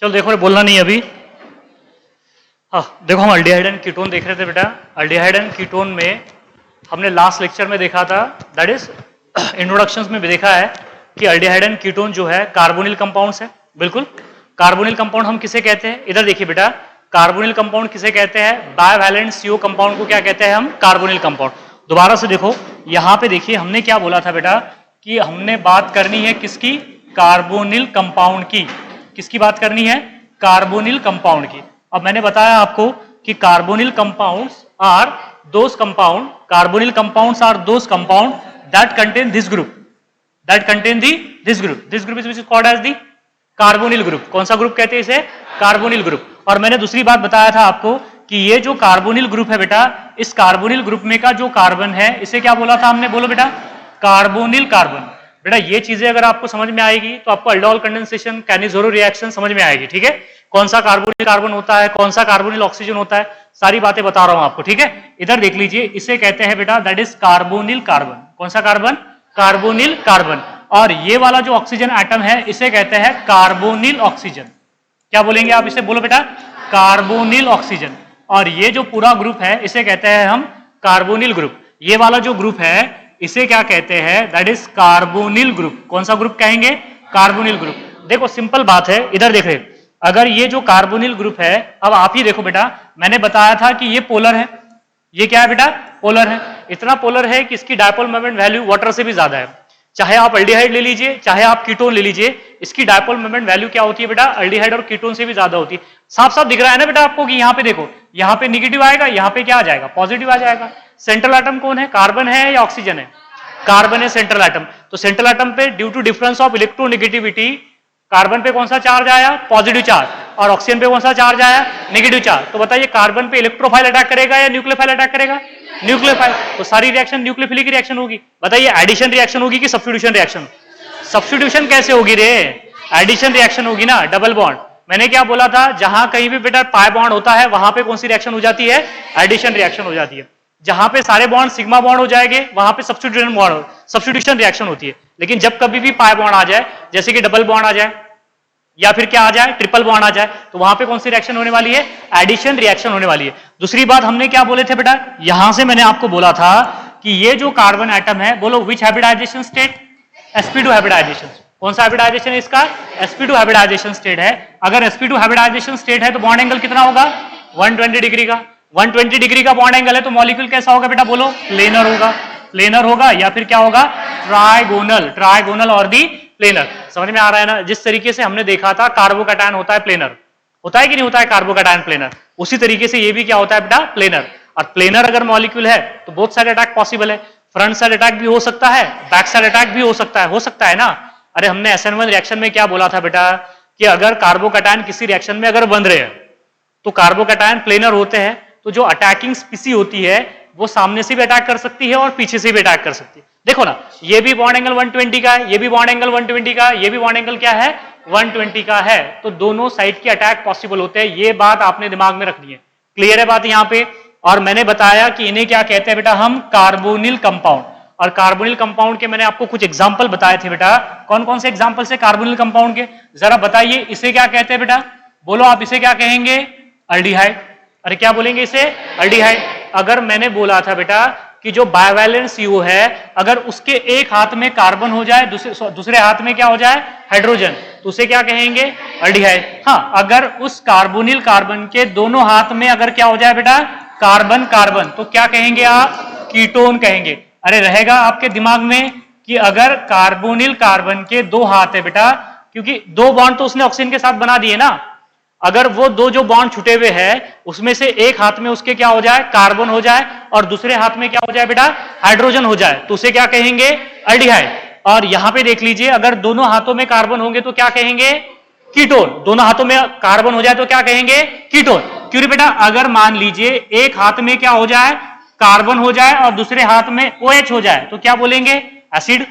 चलो देखो बोलना नहीं अभी। हाँ देखो हम अल्डिहाइड एंड कीटोन देख रहे थे बेटा। अल्डिहाइड एंड कीटोन में हमने लास्ट लेक्चर में देखा था, दैट इज इंट्रोडक्शंस में भी देखा है कि अल्डिहाइड एंड कीटोन जो है कार्बोनिल कंपाउंड्स है। बिल्कुल, कार्बोनिल कंपाउंड हम किसे कहते हैं? इधर देखिए बेटा, कार्बोनिल कंपाउंड किसे कहते हैं? बायवैलेंट CO कंपाउंड को क्या कहते हैं हम? Carbonyl compound. दोबारा से देखो यहाँ पे देखिए हमने क्या बोला था बेटा कि हमने बात करनी है किसकी? कार्बोनिल कंपाउंड की। किसकी बात करनी है? कार्बोनिल कंपाउंड की। अब मैंने बताया आपको कि carbonyl compounds are those compound, carbonyl compounds are those compound that contain this group, that contain this group is called as the carbonyl group. कौन सा ग्रुप कहते हैं इसे? Carbonyl group. और मैंने दूसरी बात बताया था आपको कि ये जो कार्बोनिल ग्रुप है बेटा, इस कार्बोनिल ग्रुप में का जो कार्बन है इसे क्या बोला था हमने? बोलो बेटा, कार्बोनिल कार्बन। बेटा ये चीजें अगर आपको समझ में आएगी तो आपको अल्डोल कंडेंसेशन, कैनिज़ोरो रिएक्शन समझ में आएगी। ठीक है, कौन सा कार्बोनिल कार्बन होता है, कौन सा कार्बोनिल ऑक्सीजन होता है, सारी बातें बता रहा हूं आपको। ठीक है, इधर देख लीजिए, इसे कहते हैं बेटा दैट इज कार्बोनिल कार्बन। कौन सा कार्बन? Carbonyl carbon. और ये वाला जो ऑक्सीजन एटम है इसे कहते हैं कार्बोनिल ऑक्सीजन। क्या बोलेंगे आप इसे? बोलो बेटा, कार्बोनिल ऑक्सीजन। और ये जो पूरा ग्रुप है इसे कहते हैं हम कार्बोनिल ग्रुप। ये वाला जो ग्रुप है इसे क्या कहते हैं? That is carbonyl group. कौन सा ग्रुप कहेंगे? Carbonyl group. देखो सिंपल बात है, इधर देख रहे, अगर ये जो कार्बोनिल ग्रुप है, अब आप ही देखो बेटा, मैंने बताया था कि ये पोलर है। ये क्या है बेटा? पोलर है। इतना पोलर है कि इसकी डायपोल मोमेंट वैल्यू वाटर से भी ज्यादा है। चाहे आप अल्डिहाइड ले लीजिए, चाहे आप कीटोन ले लीजिए, इसकी डायपोल मोमेंट वैल्यू क्या होती है बेटा? अल्डिहाइड और कीटोन से भी ज्यादा होती है। साफ साफ दिख रहा है ना बेटा आपको कि यहाँ पे देखो, यहाँ पे निगेटिव आएगा, यहाँ पे क्या आ जाएगा? पॉजिटिव आ जाएगा। सेंट्रल एटम कौन है? कार्बन है या ऑक्सीजन है? कार्बन है सेंट्रल एटम। तो सेंट्रल एटम पे due to difference of electronegativity carbon पे कौन सा चार्ज आया? Positive charge. और ऑक्सीजन पे कौन सा चार्ज आया? Negative charge. तो बताइए कार्बन पे इलेक्ट्रोफाइल अटैक करेगा या न्यूक्लियोफाइल अटैक करेगा? न्यूक्लियोफाइल। तो सारी रिएक्शन न्यूक्लियोफिलिक रिएक्शन होगी। बताइए एडिशन रिएक्शन होगी कि सब्स्टिट्यूशन रिएक्शन? सब्स्टिट्यूशन कैसे होगी रे? एडिशन रिएक्शन होगी ना, डबल बॉन्ड। मैंने क्या बोला था? जहां कहीं भी बेटा पाई बॉन्ड होता है वहां पे कौन सी रिएक्शन हो जाती है? एडिशन रिएक्शन हो जाती है। जहां पे सारे बॉन्ड सिग्मा बॉन्ड हो जाएंगे वहां पे सब्स्टिट्यूशन रिएक्शन होती है। लेकिन जब कभी भी पाई बॉन्ड आ जाए, जैसे कि डबल बॉन्ड आ जाए या फिर क्या आ जाए? ट्रिपल बॉन्ड आ जाए, तो वहां पे कौन सी रिएक्शन होने वाली है? एडिशन रिएक्शन होने वाली है। दूसरी बात हमने क्या बोले थे बेटा? यहां से मैंने आपको बोला था कि ये जो कार्बन एटम है, बोलो विच हाइब्रिडाइजेशन स्टेट? sp2 hybridisation. कौन सा हाइब्रिडाइजेशन है इसका? sp2 हाइब्रिडाइजेशन स्टेट है। अगर sp2 हाइब्रिडाइजेशन स्टेट है तो बॉन्ड एंगल कितना होगा? 120 डिग्री का। 120 डिग्री का बॉन्ड एंगल है तो मॉलिक्यूल कैसा होगा बेटा? बोलो, प्लेनर होगा। प्लेनर होगा या फिर क्या होगा? ट्राइगोनल। ट्राइगोनल और दी प्लेनर। समझ में आ रहा है ना? जिस तरीके से हमने देखा था कार्बोकैटायन होता है प्लेनर, होता है कि नहीं होता है कार्बोकैटायन प्लेनर, उसी तरीके से ये भी क्या होता है बेटा? प्लेनर। और प्लेनर अगर मॉलिक्यूल है तो बोथ साइड अटैक पॉसिबल है। फ्रंट साइड अटैक भी हो सकता है, बैक साइड अटैक भी हो सकता है ना। अरे हमने SN1 रिएक्शन में क्या बोला था बेटा कि अगर कार्बोकैटायन किसी रिएक्शन में अगर बन रहे हैं तो कार्बोकैटायन प्लेनर होते हैं, तो जो अटैकिंग स्पीसी होती है वो सामने से भी अटैक कर सकती है और पीछे से भी अटैक कर सकती है। देखो ना, ये भी बॉन्ड एंगल 120 का है, ये भी बॉन्ड एंगल 120 का है, ये भी बॉन्ड एंगल क्या है? 120 का है। तो दोनों साइड के अटैक पॉसिबल होते हैं। ये बात आपने दिमाग में रखनी है। क्लियर है बात यहाँ पे? और मैंने बताया कि इन्हें क्या कहते हैं बेटा? हम कार्बोनिल कंपाउंड। और कार्बोनिल कंपाउंड के मैंने आपको कुछ एग्जाम्पल बताए थे बेटा। कौन कौन से एग्जाम्पल से कार्बोनिल कंपाउंड के? जरा बताइए, इसे क्या कहते हैं बेटा? बोलो आप, इसे क्या कहेंगे? अल्डिहाइड। अरे क्या बोलेंगे इसे? अल्डिहाइड। अगर मैंने बोला था बेटा कि जो बायवैलेंट CO है, अगर उसके एक हाथ में कार्बन हो जाए, दूसरे हाथ में क्या हो जाए? हाइड्रोजन, तो उसे क्या कहेंगे? अल्डिहाइड। हाँ, अगर उस कार्बोनिल कार्बन के दोनों हाथ में अगर क्या हो जाए बेटा? कार्बन कार्बन, तो क्या कहेंगे आप? कीटोन कहेंगे। अरे रहेगा आपके दिमाग में कि अगर कार्बोनिल कार्बन के दो हाथ है बेटा, क्योंकि दो बॉन्ड तो उसने ऑक्सीजन के साथ बना दिए ना, अगर वो दो जो बॉन्ड छुटे हुए हैं उसमें से एक हाथ में उसके क्या हो जाए? कार्बन हो जाए और दूसरे हाथ में क्या हो जाए बेटा? हाइड्रोजन हो जाए, तो उसे क्या कहेंगे? अल्डिहाइड। और यहां पे देख लीजिए, अगर दोनों हाथों में कार्बन होंगे तो क्या कहेंगे? कीटोन। दोनों हाथों में कार्बन हो जाए तो क्या कहेंगे? कीटोन। क्यों बेटा? अगर मान लीजिए एक हाथ में क्या हो जाए? कार्बन हो जाए और दूसरे हाथ में OH हो जाए तो क्या बोलेंगे? एसिड।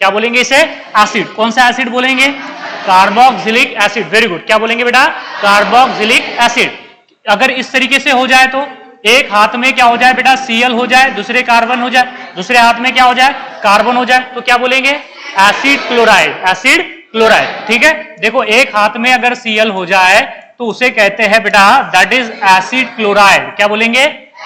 क्या बोलेंगे इसे? एसिड। कौन सा एसिड बोलेंगे? Carboxylic acid. Very good. क्या बोलेंगे बेटा? Carboxylic acid. अगर इस तरीके से हो जाए तो एक हाथ में क्या हो जाए बेटा? Cl हो जाए, दूसरे कार्बन हो जाए, दूसरे हाथ में क्या हो जाए? कार्बन हो जाए, तो क्या बोलेंगे? Acid chloride. एसिड क्लोराइड, ठीक है। देखो एक हाथ में अगर Cl हो जाए तो उसे कहते हैं बेटा दैट इज एसिड क्लोराइड। क्या बोलेंगे?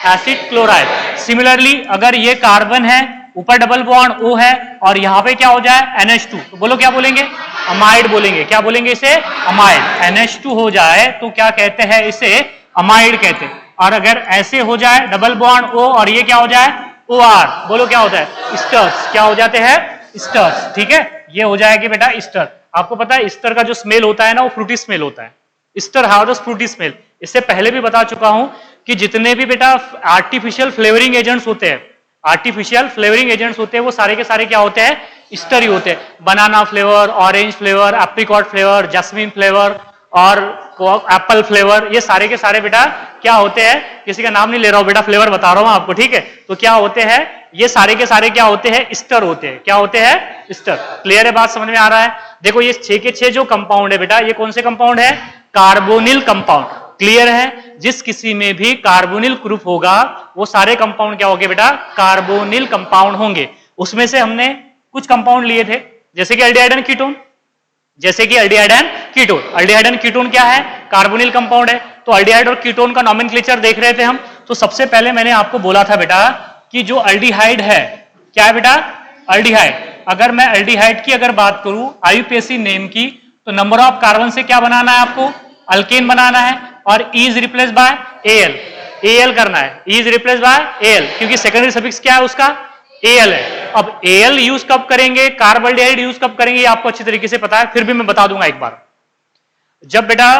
Acid chloride. सिमिलरली अगर ये कार्बन है, ऊपर डबल बॉन्ड O है और यहां पे क्या हो जाए NH2, तो बोलो क्या बोलेंगे? अमाइड बोलेंगे। क्या बोलेंगे इसे? अमाइड। NH2 हो जाए तो क्या कहते हैं इसे? अमाइड कहते हैं। और अगर ऐसे हो जाए डबल बॉन्ड O और ये क्या हो जाए OR, बोलो क्या होता है? स्टर्स। क्या हो जाते हैं? स्टर्स, ठीक है। ये हो जाएगा बेटा स्टर। आपको पता है स्टर का जो स्मेल होता है ना वो फ्रूटी स्मेल होता है। Ester have fruity smell. इससे पहले भी बता चुका हूं कि जितने भी बेटा आर्टिफिशियल फ्लेवरिंग एजेंट्स होते हैं, आर्टिफिशियल फ्लेवरिंग एजेंट्स होते हैं वो सारे के सारे क्या होते हैं? स्टर ही होते हैं। Banana flavour, orange flavour, apricot flavour, jasmine flavour और एप्पल फ्लेवर, ये सारे के सारे बेटा क्या होते हैं? किसी का नाम नहीं ले रहा हूं बेटा, फ्लेवर बता रहा हूं आपको, ठीक है। तो क्या होते हैं? ये सारे के सारे क्या होते हैं? स्टर होते हैं। क्या होते हैं? स्टर। क्लियर है? बात समझ में आ रहा है? देखो ये 6 के 6 जो कंपाउंड है बेटा, ये कौन से कंपाउंड है? Carbonyl compound. क्लियर है? जिस किसी में भी कार्बोनिल ग्रुप होगा वो सारे कंपाउंड क्या होंगे बेटा? कार्बोनिल कंपाउंड होंगे। उसमें से हमने कुछ कंपाउंड लिए थे जैसे कि एल्डिहाइड एंड कीटोन, जैसे कि aldehyde and ketone. Aldehyde and ketone क्या है? कार्बोनिल कंपाउंड है। तो एल्डिहाइड और कीटोन का नॉमेनक्लेचर देख रहे थे हम। तो सबसे पहले मैंने आपको बोला था बेटा कि जो एल्डिहाइड है, क्या है बेटा? एल्डिहाइड। अगर मैं एल्डिहाइड की अगर बात करूं आईयूपीएसी नेम की, तो नंबर ऑफ कार्बन से क्या बनाना है आपको? अल्केन बनाना है और is replace by L. L करना है, इज रिप्लेस बाय एल, क्योंकि सेकेंडरी सफिक्स क्या है उसका? एल है। अब एल यूज कब करेंगे, कार्बोल्डिहाइड यूज कब करेंगे, ये आपको अच्छी तरीके से पता है, फिर भी मैं बता दूंगा एक बार। जब बेटा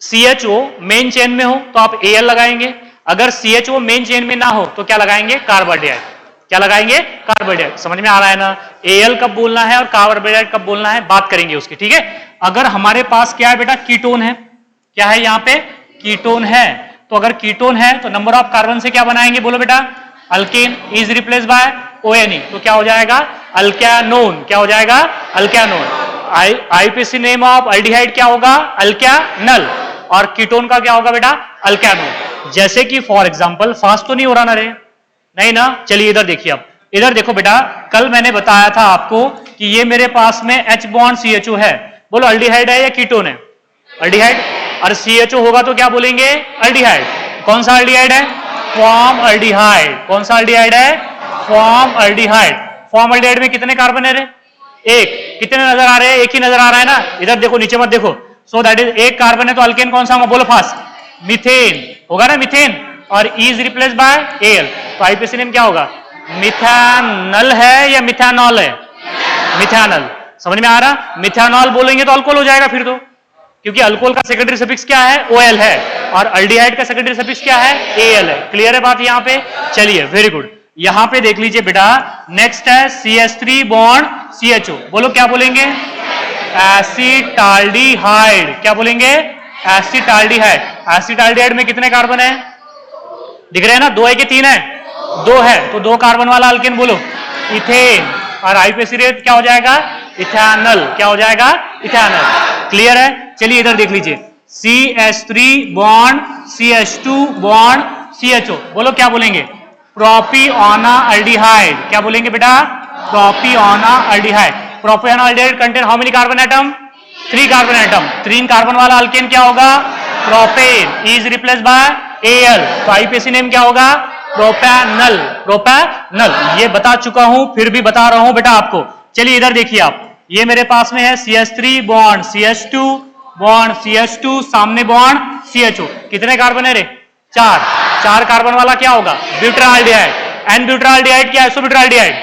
CHO मेन चेन में हो तो आप एल लगाएंगे, अगर CHO मेन चेन में ना हो तो क्या लगाएंगे? कार्बोल्डिहाइड। क्या लगाएंगे? कार्बोल्डिहाइड। समझ में आ रहा है ना? एल कब बोलना है और कार्बोल्डिहाइड कब बोलना है, बात करेंगे उसकी, ठीक है। अगर हमारे पास क्या है बेटा? कीटोन है। क्या है यहाँ पे? कीटोन है। तो अगर कीटोन है तो नंबर ऑफ कार्बन से क्या बनाएंगे, बोलो बेटा? Alkane. Is replace bye ONE, तो क्या हो जाएगा? अल्क्यानोन। क्या हो जाएगा? अल्क्यानोन। आईयूपीएसी नेम ऑफ एल्डिहाइड क्या होगा? अल्क्यानल। और कीटोन का क्या होगा बेटा? अल्क्यानोन। जैसे कि फॉर एग्जांपल, फास्ट तो नहीं हो रहा ना रे? नहीं ना? चलिए इधर देखिए। अब इधर देखो बेटा, कल मैंने बताया था आपको कि ये मेरे पास में H बॉन्ड CHO है। बोलो एल्डिहाइड है या कीटोन है? एल्डिहाइड। और CHO होगा तो क्या बोलेंगे? एल्डिहाइड। कौन सा एल्डिहाइड है? Form aldehyde. कौन सा एल्डिहाइड है? Form aldehyde. फॉर्म एल्डिहाइड में कितने कार्बन है रे? एक। कितने नजर आ रहे हैं? एक ही नजर आ रहा है ना? इधर देखो, नीचे मत देखो। सो दैट इज एक कार्बन है तो अल्केन कौन सा होगा? बोलो फास्ट। मीथेन होगा ना? मीथेन। और इज रिप्लेस बाय एल, तो आईयूपीएसी नेम क्या होगा? मिथानल है या मिथानॉल है? मिथानल। समझ में आ रहा? मिथानॉल बोलेंगे तो अल्कोहल हो जाएगा फिर तो, क्योंकि अल्कोहल का सेकेंडरी सफिक्स क्या है? OL है। और एल्डिहाइड का सेकेंडरी सफिक्स क्या है? AL है। क्लियर है बात यहाँ पे? चलिए वेरी गुड। यहां पे देख लीजिए बेटा, नेक्स्ट है CH3 बॉन्ड CHO। बोलो क्या बोलेंगे? एसिटाल्डिहाइड। क्या बोलेंगे? एसिटाल्डिहाइड। एसिटाल्डिहाइड में कितने कार्बन है? दिख रहे हैं ना? 2 है कि 3 है? 2 है। तो 2 कार्बन वाला अल्केन बोलो इथेन। और आईयूपीएसी रेट क्या हो जाएगा? इथेनॉल। क्या हो जाएगा? इथेनॉल। क्लियर है? चलिए इधर देख लीजिए, CH3 bond CH2 bond CHO। बोलो क्या बोलेंगे? Propionaldehyde. क्या बोलेंगे बेटा? Propionaldehyde. Propionaldehyde contain how many carbon atom? 3 carbon atom. 3 carbon वाला अल्केन क्या होगा? Propane. Is replace by AL, तो आईयूपीएसी नेम क्या होगा? प्रोपैनल। प्रोपैनल। ये बता चुका हूं, फिर भी बता रहा हूं बेटा आपको। चलिए इधर देखिए आप, ये मेरे पास में है CH3 bond CH2 bond CH2, सामने बॉन्ड CHO। कितने कार्बन है रे? 4। 4 कार्बन वाला क्या होगा? ब्यूटाल्डिहाइड। एन ब्यूटाल्डिहाइड क्या है? ब्यूटाल्डिहाइड।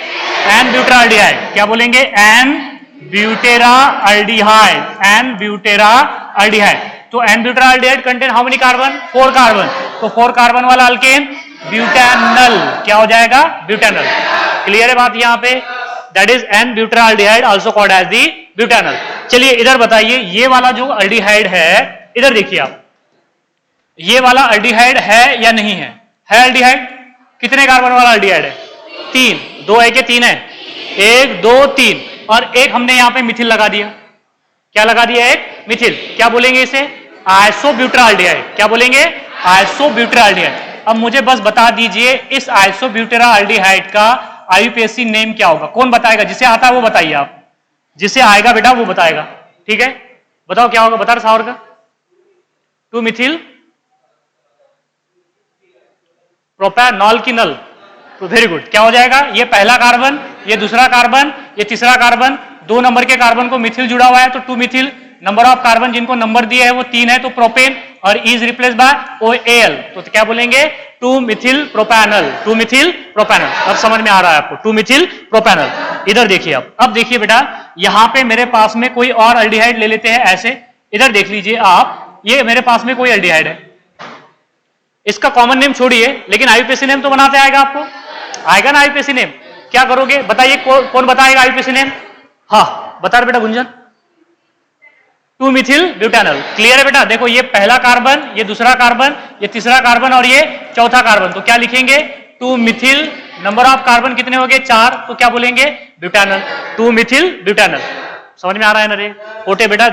N butaldehyde. क्या बोलेंगे? N butyraldehyde. N butyraldehyde. तो N butaldehyde contain how many carbon? 4 carbon. तो 4 कार्बन वाला अल्केन ब्यूटेनल। क्या हो जाएगा? ब्यूटेनल। क्लियर है बात यहाँ पे? That is N butaldehyde also called as the butanal. चलिए इधर बताइए, ये वाला जो एल्डिहाइड है, इधर देखिए आप, ये वाला एल्डिहाइड है या नहीं है? है एल्डिहाइड। कितने कार्बन वाला एल्डिहाइड है? 3। 2 है कि 3 है? 1 2 3। और एक हमने यहां पे मिथिल लगा दिया। क्या लगा दिया? एक मिथिल। क्या बोलेंगे इसे? आइसोब्यूटाल्डिहाइड। क्या बोलेंगे? आइसोब्यूटाल्डिहाइड। अब मुझे बस बता दीजिए इस आइसोब्यूटाल्डिहाइड का आईयूपीएसी नेम क्या होगा? कौन बताएगा? जिसे आता है वो बताइए आप। जिससे आएगा बेटा वो बताएगा, ठीक है? बताओ क्या होगा, बता रहा सावर का 2 मिथिल प्रोपैनॉल की नल। तो वेरी गुड, क्या हो जाएगा, ये पहला कार्बन, ये दूसरा कार्बन, ये तीसरा कार्बन, 2 नंबर के कार्बन को मिथिल जुड़ा हुआ है तो 2 मिथिल, नंबर ऑफ कार्बन जिनको नंबर दिया है वो 3 है तो प्रोपेन, और इज रिप्लेस बाय OAl, तो क्या बोलेंगे 2 मिथिल प्रोपैनल, 2 मिथिल प्रोपैनल। अब समझ में आ रहा है आपको, 2 मिथिल प्रोपैनल। इधर देखिए, अब देखिए बेटा, यहां पे मेरे पास में कोई और अल्डिहाइड ले लेते हैं ऐसे, इधर देख लीजिए आप, ये मेरे पास में कोई अल्डिहाइड है, इसका कॉमन नेम छोड़िए, लेकिन आईयूपीएसी नेम तो बनाते आएगा आपको, आएगा ना आईयूपीएसी नेम? क्या करोगे बताइए, कौन बताएगा आईयूपीएसी नेम? हाँ बता रहे बेटा गुंजन, 2 मिथिल ब्यूटानल। क्लियर है बेटा? देखो ये पहला कार्बन, ये दूसरा कार्बन, ये तीसरा कार्बन और ये चौथा कार्बन, तो क्या लिखेंगे 2 मिथिल, नंबर ऑफ कार्बन कितने हो गए 4, तो क्या बोलेंगे ब्यूटानल, 2 मिथिल ब्यूटानल। समझ में आ रहा है ना रे? पोटे बेटा,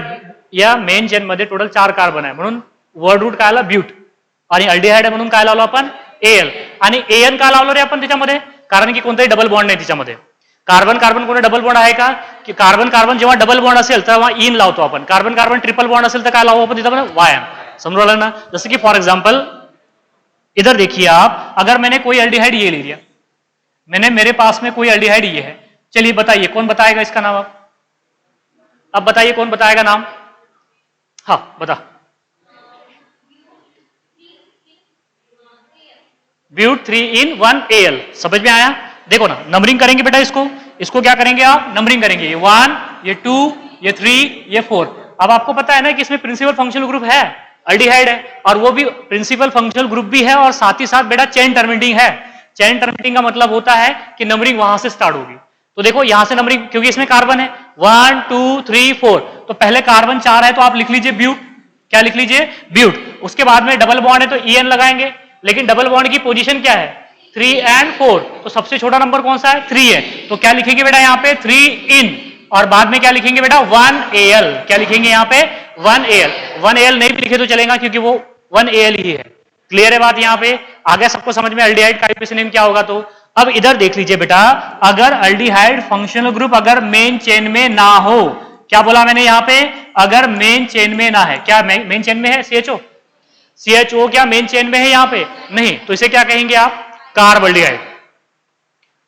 या मेन चेन मध्ये टोटल 4 कार्बन आहे म्हणून वर्ड रूट काय आला ब्यूट, आणि अल्डिहाइड आहे म्हणून काय लावलो आपण एल, आणि एन का लावलो रे आपण त्याच्यामध्ये? कारण की कोणताही डबल बॉन्ड नाही त्याच्यामध्ये। कार्बन कार्बन कोणता डबल बॉन्ड आहे का? की कार्बन कार्बन जेव्हा डबल बॉन्ड असेल तेव्हा इन लावतो आपण, कार्बन कार्बन ट्रिपल बॉन्ड असेल तर काय लावू आपण त्याच्यामध्ये वायन। समझ ना? जैसे कि फॉर एग्जांपल इधर देखिए आप, अगर मैंने कोई अल्डिहाइड ये ले लिया, मेरे पास में कोई अल्डिहाइड ये है, चलिए बताइए कौन बताएगा इसका नाम? अब बताइए कौन बताएगा नाम? हाँ बता, ब्यूट 3-in-1Al। समझ में आया? देखो ना, नंबरिंग करेंगे बेटा, इसको क्या करेंगे आप? नंबरिंग करेंगे, ये 1, ये 2, ये 3, ये 4। अब आपको पता है ना कि इसमें प्रिंसिपल फंक्शनल ग्रुप है, अल्डिहाइड है, और वो भी प्रिंसिपल फंक्शनल ग्रुप भी है, और साथ ही साथ बेटा चेन टर्मिनेटिंग है। चेन टर्मिनेटिंग का मतलब होता है कि नंबरिंग वहां से स्टार्ट होगी। तो देखो यहां से नंबरिंग, क्योंकि इसमें कार्बन है 1, 2, 3, 4, तो पहले कार्बन 4 है तो आप लिख लीजिए ब्यूट। क्या लिख लीजिए? ब्यूट। उसके बाद में डबल बॉन्ड है तो EN लगाएंगे, लेकिन डबल बॉन्ड की पोजीशन क्या है 3 and 4, तो सबसे छोटा नंबर कौन सा है 3 है, तो क्या लिखेंगे बेटा यहाँ पे 3 in, और बाद में क्या लिखेंगे बेटा 1Al। क्या लिखेंगे यहाँ पे 1Al। 1Al नहीं भी लिखे तो चलेगा क्योंकि वो 1Al ही है। क्लियर है बात? यहाँ पे आगे सबको समझ में अल्डिहाइड का आईयूपीएसी नेम क्या होगा? तो अब इधर देख लीजिए बेटा, अगर अल्डिहाइड फंक्शनल ग्रुप अगर मेन चेन में ना हो, क्या बोला मैंने यहाँ पे? अगर मेन चेन में ना है, क्या मेन चेन में है CHO क्या मेन चेन में है यहाँ पे? नहीं, तो इसे क्या कहेंगे आप? Carb aldehyde.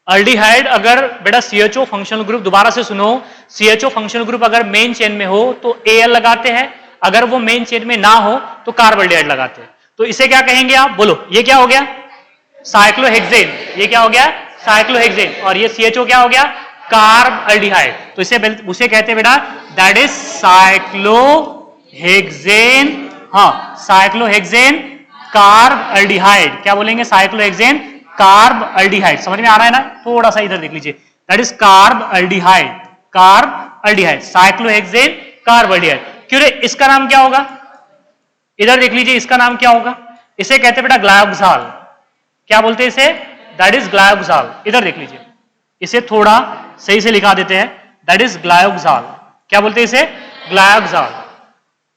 अल्डिहाइड अगर बेटा CHO फंक्शनल ग्रुप, दोबारा से सुनो, CHO फंक्शनल ग्रुप अगर मेन चेन में हो तो Al लगाते हैं, अगर वो मेन चेन में ना हो तो कार्ब अल्डिहाइड लगाते हैं। तो इसे क्या कहेंगे आप? बोलो, ये क्या हो गया? साइक्लोहेक्सेन। ये क्या हो गया? साइक्लोहेक्सेन। और ये CHO क्या हो गया? Carb aldehyde. तो उसे कहते हैं बेटा दैट इज साइक्लोहेक्सेन। हाँ, साइक्लोहेक्सेन कार्ब अल्डिहाइड। क्या बोलेंगे? Cyclohexane carb aldehyde. समझ में आ रहा है ना? थोड़ा सा इधर देख लीजिए, that is carb aldehyde, carb aldehyde, cyclohexane carb aldehyde. क्यों रे? इसका नाम क्या होगा? इधर देख लीजिए, इसका नाम क्या होगा? इसे कहते हैं बेटा ग्लायोक्साल। क्या बोलते हैं इसे? That is glyoxal. इधर देख लीजिए, इसे थोड़ा सही से लिखा देते हैं, दैट इज ग्लायोक्साल। क्या बोलते हैं इसे? ग्लायोक्साल।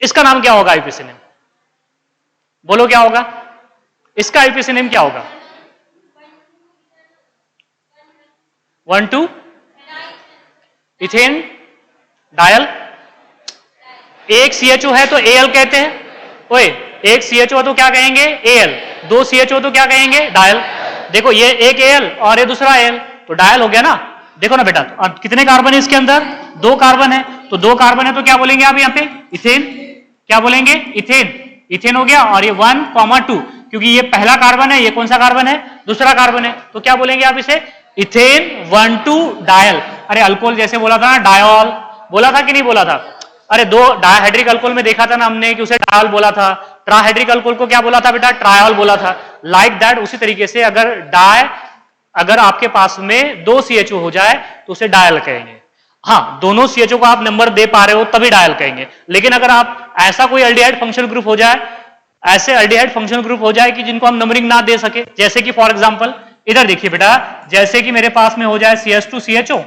इसका नाम क्या होगा आईयूपीएसी नेम? बोलो क्या होगा इसका आईयूपीएसी नेम? क्या होगा? 1,2 इथेन डायल। एक CHO है तो Al कहते हैं। ओए, एक CHO तो क्या कहेंगे? Al। 2 CHO तो क्या कहेंगे? डायल। देखो ये एक Al और ये दूसरा Al, तो डायल हो गया ना। देखो ना बेटा, अब कितने कार्बन है इसके अंदर? 2 कार्बन है, तो 2 कार्बन है तो क्या बोलेंगे आप यहाँ पे? इथेन। क्या बोलेंगे? इथेन। इथेन हो गया। और ये 1,2, क्योंकि ये पहला कार्बन है, ये कौन सा कार्बन है? दूसरा कार्बन है, तो क्या बोलेंगे आप इसे? Ethane 1,2 dial. अरे अल्कोहल जैसे बोला था ना, डायोल बोला था कि नहीं बोला था? अरे 2 डायहाइड्रिक अल्कोहल में देखा था ना हमने कि उसे डायोल बोला था। ट्राहाइड्रिक अल्कोहल को क्या बोला था बेटा? ट्रायोल बोला था। लाइक दैट, उसी तरीके से अगर आपके पास में 2 CHO हो जाए तो उसे डायल कहेंगे। हाँ, दोनों CHO को आप नंबर दे पा रहे हो तभी डायल कहेंगे। लेकिन अगर आप ऐसा कोई अल्डिहाइड फंक्शनल ग्रुप हो जाए, ऐसे अल्डिहाइड फंक्शनल ग्रुप हो जाए कि जिनको हम नंबरिंग ना दे सके, जैसे कि फॉर एग्जांपल इधर देखिए बेटा, जैसे कि मेरे पास में हो जाए CH2CHO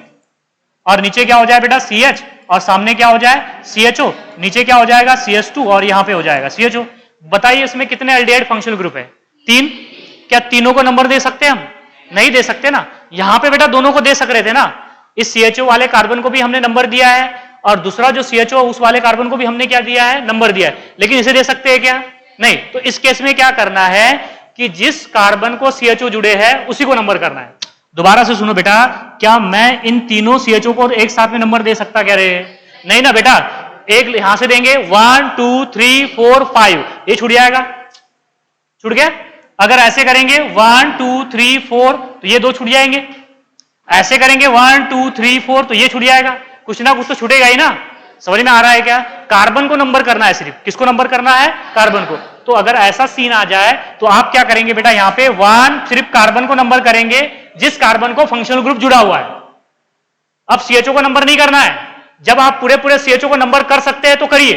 और नीचे क्या हो जाए बेटा? CH, और सामने क्या हो जाए? CHO, नीचे क्या हो जाएगा? CH2, और यहां पे हो जाएगा CHO। बताइए इसमें कितने अल्डिहाइड फंक्शनल ग्रुप है? 3। क्या तीनों को नंबर दे सकते हैं हम? नहीं दे सकते ना। यहां पे बेटा दोनों को दे सक रहे थे ना, इस CHO वाले कार्बन को भी हमने नंबर दिया है और दूसरा जो CHO उस वाले कार्बन को भी हमने क्या दिया है, नंबर दिया है, लेकिन इसे दे सकते हैं क्या, नहीं। तो इस केस में क्या करना है कि जिस कार्बन को CHO जुड़े हैं उसी को नंबर करना है। दोबारा से सुनो बेटा, क्या मैं इन तीनों CHO को एक साथ में नंबर दे सकता कह रहे हैं, नहीं ना बेटा। एक यहां से देंगे 1 2 3 4 5, ये छूट जाएगा, छूट गया। अगर ऐसे करेंगे 1 2 3 4 तो ये दो छूट जाएंगे, ऐसे करेंगे 1 2 3 4 तो ये छूट जाएगा, कुछ ना कुछ तो छूटेगा ही ना। समझ में आ रहा है क्या? कार्बन को नंबर करना है, सिर्फ किसको नंबर करना है, कार्बन को। तो अगर ऐसा सीन आ जाए तो आप क्या करेंगे बेटा, यहां पे 1 सिर्फ कार्बन को नंबर करेंगे जिस कार्बन को फंक्शनल ग्रुप जुड़ा हुआ है। अब CHO को नंबर नहीं करना है। जब आप पूरे पूरे CHO को नंबर कर सकते हैं तो करिए,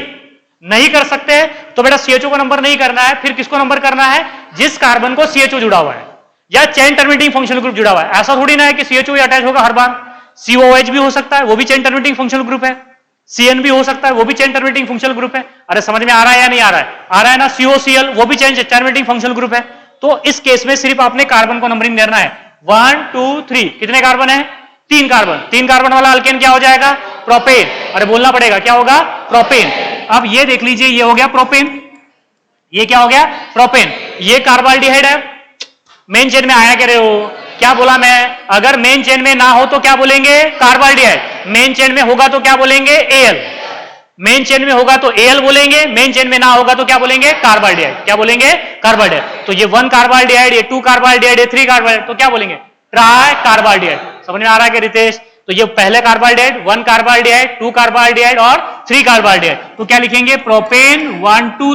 नहीं कर सकते तो बेटा CHO को नंबर नहीं करना है। फिर किसको नंबर करना है, जिस कार्बन को CHO जुड़ा हुआ है या चेन टर्मिनेटिंग फंक्शनल ग्रुप जुड़ा हुआ है। ऐसा थोड़ी ना है कि CHO अटैच होगा हर बार, COOH भी हो सकता है, वो भी चेन टर्मिनेटिंग फंक्शनल ग्रुप है। CN भी हो सकता है, वो भी चेन टर्मिनेटिंग फंक्शनल ग्रुप है। अरे समझ में आ रहा है या नहीं आ रहा है? आ रहा है ना। COCl वो भी चेन टर्मिनेटिंग फंक्शनल ग्रुप है। तो इस केस में सिर्फ आपने कार्बन को नंबरिंग करना है। 1 2 3 कितने कार्बन है, 3 कार्बन। 3 कार्बन वाला अल्केन क्या हो जाएगा, प्रोपेन। अरे बोलना पड़ेगा, क्या होगा, प्रोपेन। अब ये देख लीजिए, ये हो गया प्रोपेन, ये क्या हो गया, प्रोपेन। ये कार्बाल्डिहाइड है, मेन चेन में आया कह रहे हो, क्या बोला मैं, अगर मेन चेन में ना हो तो क्या बोलेंगे, कार्बाल्डिहाइड। मेन चेन में होगा तो क्या बोलेंगे, Al। मेन चेन में होगा तो Al बोलेंगे, मेन चेन में ना होगा तो क्या बोलेंगे, कार्बाल्डिहाइड। क्या बोलेंगे, कार्बाल्डिहाइड। तो ये 1 कार्बाल्डिहाइड, ये 2 कार्बाल्डिहाइड, ये 3 कार्बाल्डिहाइड, तो क्या बोलेंगे, ट्राई कार्बाल्डिहाइड। समझ में आ रहा है कि रितेश? तो ये पहले कार्बाल्डिहाइड, 1 कार्बाल्डिहाइड, 2 कार्बाल्डिहाइड और 3 कार्बाल्डिहाइड। तो क्या लिखेंगे, प्रोपेन 1 2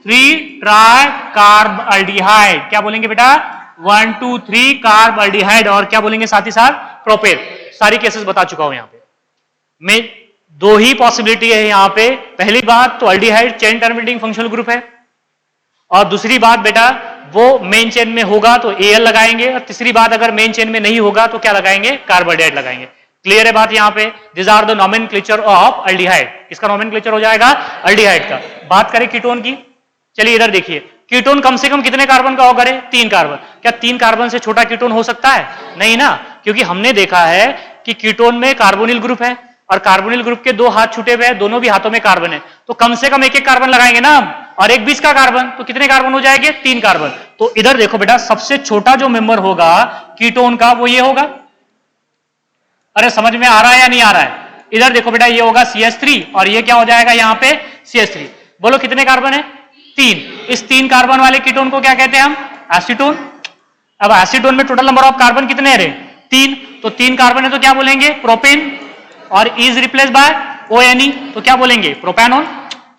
3 ट्राई कार्बाल्डिहाइड। क्या बोलेंगे बेटा, 1 2 3 कार्बाल्डिहाइड। और क्या बोलेंगे साथ ही साथ, प्रोपेन। सारी केसेस बता चुका हूं। यहां पे मैं दो ही पॉसिबिलिटी है यहां पे। पहली बात तो aldehyde chain terminating functional group है, और दूसरी बात बेटा वो मेन चेन में होगा तो Al लगाएंगे, और तीसरी बात अगर मेन चेन में नहीं होगा तो क्या लगाएंगे, कार्बाल्डिहाइड लगाएंगे। क्लियर है बात? यहां पे this are the nomenclature of aldehyde. किसका नोमेनक्लेचर हो जाएगा, अल्डिहाइड का। बात करें कीटोन की, चलिए इधर देखिए, कीटोन कम से कम कितने कार्बन का होगा रे, 3 कार्बन। क्या 3 कार्बन से छोटा कीटोन हो सकता है, नहीं ना, क्योंकि हमने देखा है कि कीटोन में कार्बोनिल ग्रुप है और कार्बोनिल ग्रुप के 2 हाथ छूटे हुए हैं, दोनों भी हाथों में कार्बन है, तो कम से कम 1-1 कार्बन लगाएंगे ना हम, और एक बीच का कार्बन, तो कितने कार्बन हो जाएंगे, 3 कार्बन। तो इधर देखो बेटा, सबसे छोटा जो मेंबर होगा कीटोन का वो ये होगा। अरे समझ में आ रहा है या नहीं आ रहा है? इधर देखो बेटा, ये होगा CH3 और ये क्या हो जाएगा यहाँ पे, CH3। बोलो कितने कार्बन है, 3। इस 3 कार्बन वाले कीटोन को क्या कहते हैं हम, एसीटोन। अब एसीटोन में टोटल नंबर ऑफ कार्बन कितने हैं रे, 3। तो 3 कार्बन है तो क्या बोलेंगे, प्रोपेन, और इज रिप्लेस बाय ONE, तो क्या बोलेंगे, प्रोपैनोन।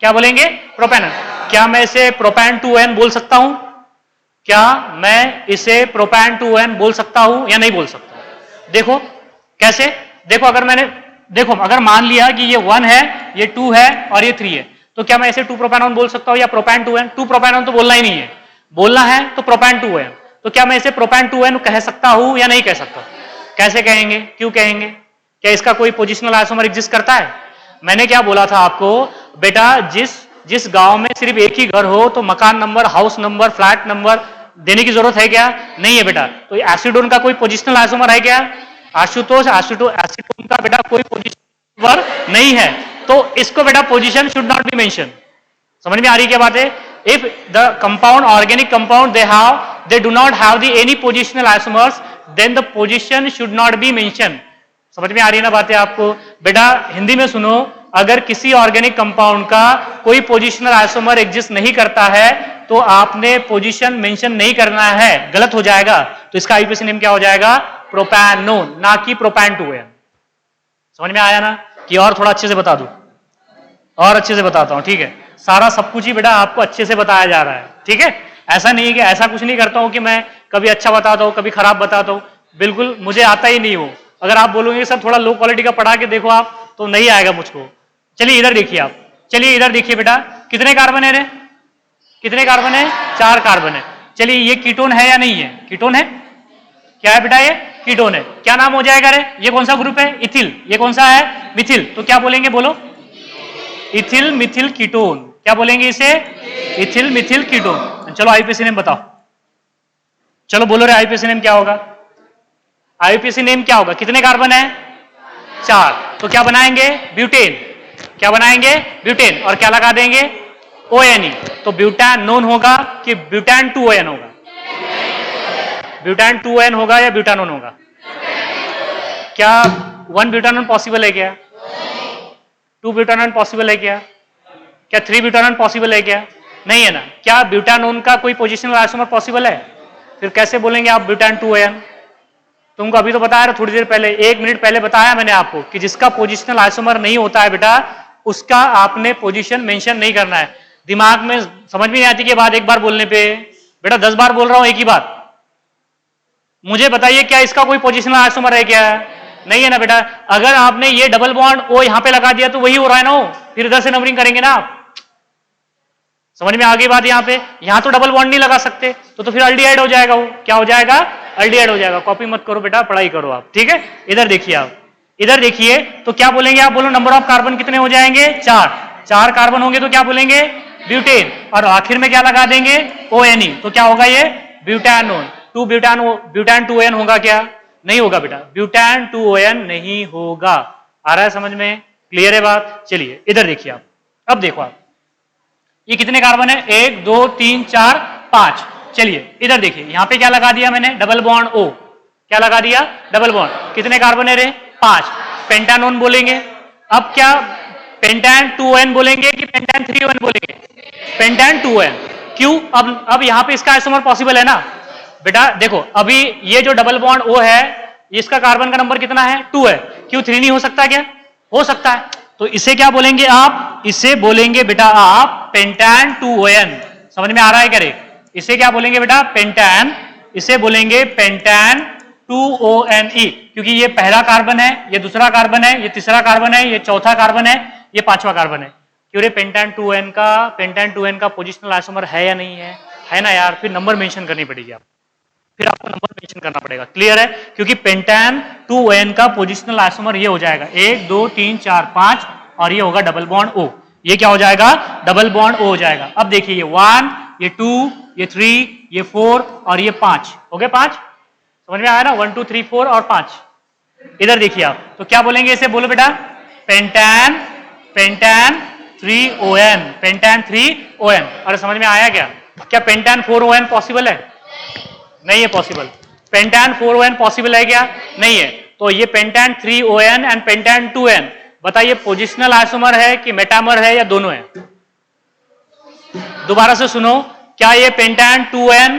क्या बोलेंगे, प्रोपैनोन। क्या मैं इसे प्रोपैन 2N बोल सकता हूं? क्या मैं इसे प्रोपैन 2N बोल सकता हूं या नहीं बोल सकता? देखो कैसे, देखो अगर मैंने, देखो अगर मान लिया कि ये 1 है, ये 2 है और ये 3 है, तो क्या मैं इसे 2 प्रोपैनोन बोल सकता हूं या प्रोपैन 2N? 2 प्रोपैनोन तो बोलना ही नहीं है, बोलना है तो प्रोपैन 2N। तो क्या मैं इसे प्रोपैन 2N कह सकता हूं या नहीं कह सकता? कैसे कहेंगे, क्यों कहेंगे? क्या इसका कोई पोजिशनल आइसोमर एग्जिस्ट करता है? मैंने क्या बोला था आपको बेटा, जिस गांव में सिर्फ एक ही घर हो तो मकान number, house number, flat number देने की जरूरत है क्या? नहीं है बेटा। तो एसिडोन का कोई पोजिशनल आइसोमर है क्या? आशुतोष, एसिडोन का बेटा कोई पोजिशनल नहीं है, तो इसको बेटा position should not be mention. समझ में आ रही क्या बात है? If the compound, organic compound, they do not have any positional isomers, then the position should not be mentioned। समझ में आ रही है ना बातें आपको? बेटा हिंदी में सुनो, अगर किसी ऑर्गेनिक कंपाउंड का कोई पोजिशनल आइसोमर एग्जिस्ट नहीं करता है तो आपने पोजीशन मेंशन नहीं करना है, गलत हो जाएगा। तो इसका आईपीसी नेम क्या हो जाएगा, प्रोपैनोन, ना कि प्रोपैन 2N। समझ में आया ना? कि और थोड़ा अच्छे से बता दूं, और अच्छे से बताता हूं, ठीक है? सारा सब कुछ ही बेटा आपको अच्छे से बताया जा रहा है, ठीक है? ऐसा नहीं है कि, ऐसा कुछ नहीं करता हूं कि मैं कभी अच्छा बताता हूं कभी खराब बताता हूं, बिल्कुल मुझे आता ही नहीं हो। अगर आप बोलोगे सर थोड़ा लो क्वालिटी का पढ़ा के देखो आप, तो नहीं आएगा मुझको। चलिए इधर देखिए आप, चलिए इधर देखिए बेटा, कितने कार्बन है रे, कितने कार्बन है, 4 कार्बन है। चलिए ये कीटोन है या नहीं है? कीटोन है। क्या है बेटा, ये कीटोन है। क्या नाम हो जाएगा रे? ये कौन सा ग्रुप है, इथिल। ये कौन सा है, मिथिल। तो क्या बोलेंगे, बोलो, इथिल मिथिल कीटोन। क्या बोलेंगे इसे, इथिल मिथिल कीटोन। चलो आईपीसी नेम बताओ, चलो बोलो रे आईपीसी नेम क्या होगा। आईयूपीएसी नेम क्या होगा? कितने कार्बन है? 4। तो क्या बनाएंगे? ब्यूटेन। क्या बनाएंगे? ब्यूटेन। और क्या लगा देंगे? ONE। तो ब्यूटान नोन होगा कि ब्यूटान 2ON होगा? ब्यूटान 2ON होगा या ब्यूटानोन होगा? क्या 1 ब्यूटानोन पॉसिबल है क्या? 2 ब्यूटानोन पॉसिबल है क्या? क्या 3 ब्यूटानोन पॉसिबल है क्या? नहीं है ना। क्या ब्यूटानोन का कोई पोजिशनल आइसोमर पॉसिबल है? फिर कैसे बोलेंगे आप ब्यूटान 2ON? तुमको अभी तो बताया था थोड़ी देर पहले, 1 मिनट पहले बताया मैंने आपको कि जिसका पोजिशनल आइसोमर नहीं होता है बेटा, उसका आपने पोजीशन मेंशन नहीं करना है। दिमाग में समझ में नहीं आती कि बात एक बार बोलने पे, बेटा 10 बार बोल रहा हूं एक ही बात। मुझे बताइए क्या इसका कोई पोजीशनल आइसोमर है क्या? नहीं है ना बेटा। अगर आपने ये डबल बॉन्ड ओ यहां पे लगा दिया तो वही हो रहा है ना, फिर इधर से नंबरिंग करेंगे ना आप। समझ में आ गई बात? यहां पे यहां तो डबल बॉन्ड नहीं लगा सकते, तो फिर अल्डिहाइड हो जाएगा। वो क्या हो जाएगा? अल्डिहाइड हो जाएगा। कॉपी मत करो बेटा, पढ़ाई करो आप, ठीक है। इधर देखिए आप, इधर देखिए तो क्या बोलेंगे आप? बोलो नंबर ऑफ कार्बन कितने हो जाएंगे? 4 कार्बन होंगे तो क्या बोलेंगे? ब्यूटेन। और आखिर में क्या लगा देंगे? ONE। तो क्या होगा ये? ब्यूटानोन। ब्यूटान 2ON होगा क्या? नहीं होगा बेटा, ब्यूटान 2ON नहीं होगा। आ रहा है समझ में? क्लियर है बात? चलिए इधर देखिए आप। अब देखो आप, ये कितने कार्बन है? 1 2 3 4 5। चलिए इधर देखिए, यहां पे क्या लगा दिया मैंने? Double bond O। क्या लगा दिया? Double bond. कितने कार्बन है रे? 5। पेंटानोन बोलेंगे। अब क्या पेंटान 2ON बोलेंगे कि पेंटान 3ON बोलेंगे? पेंटान 2ON। क्यों? अब यहां पे इसका आइसोमर पॉसिबल है ना बेटा। देखो अभी ये जो डबल बॉन्ड O है, इसका कार्बन का नंबर कितना है? 2 है। क्यों 3 नहीं हो सकता क्या? हो सकता है। तो इसे क्या बोलेंगे आप? इसे बोलेंगे बेटा आप पेंटान 2ON। समझ में आ रहा है क्या रे? इसे क्या बोलेंगे बेटा? पेंटान। इसे बोलेंगे पेंटान 2ONE, क्योंकि ये पहला कार्बन है, ये दूसरा कार्बन है, ये तीसरा कार्बन है, ये चौथा कार्बन है, ये पांचवा कार्बन है। क्यों रे? पेंटान 2N का पोजिशनल आइसोमर है या नहीं है? है ना यार। फिर नंबर मेंशन करनी पड़ेगी आप, फिर आपको नंबर मेंशन करना पड़ेगा। क्लियर है? क्योंकि पेंटान 2ON का पोजिशनल आइसोमर ये हो जाएगा 1 2 3 4 5, और ये होगा डबल बॉन्ड O। ये क्या हो जाएगा? डबल बॉन्ड O हो जाएगा। अब देखिए ये 1, ये 2, ये 3, ये 4 और ये 5 हो गए। 5 समझ में आया ना? 1 2 3 4 और 5। इधर देखिए आप, तो क्या बोलेंगे इसे? बोलो बेटा पेंटान 3ON, पेंटान 3ON। अरे समझ में आया क्या? क्या पेंटान 4ON पॉसिबल है? नहीं है पॉसिबल। पेंटान 4ON पॉसिबल है क्या? नहीं है। तो ये पेंटान 3ON एंड पेंटान 2N, बताइए पोजिशनल आइसोमर है कि मेटामर है या दोनों है? दोबारा से सुनो, क्या ये पेंटान 2N,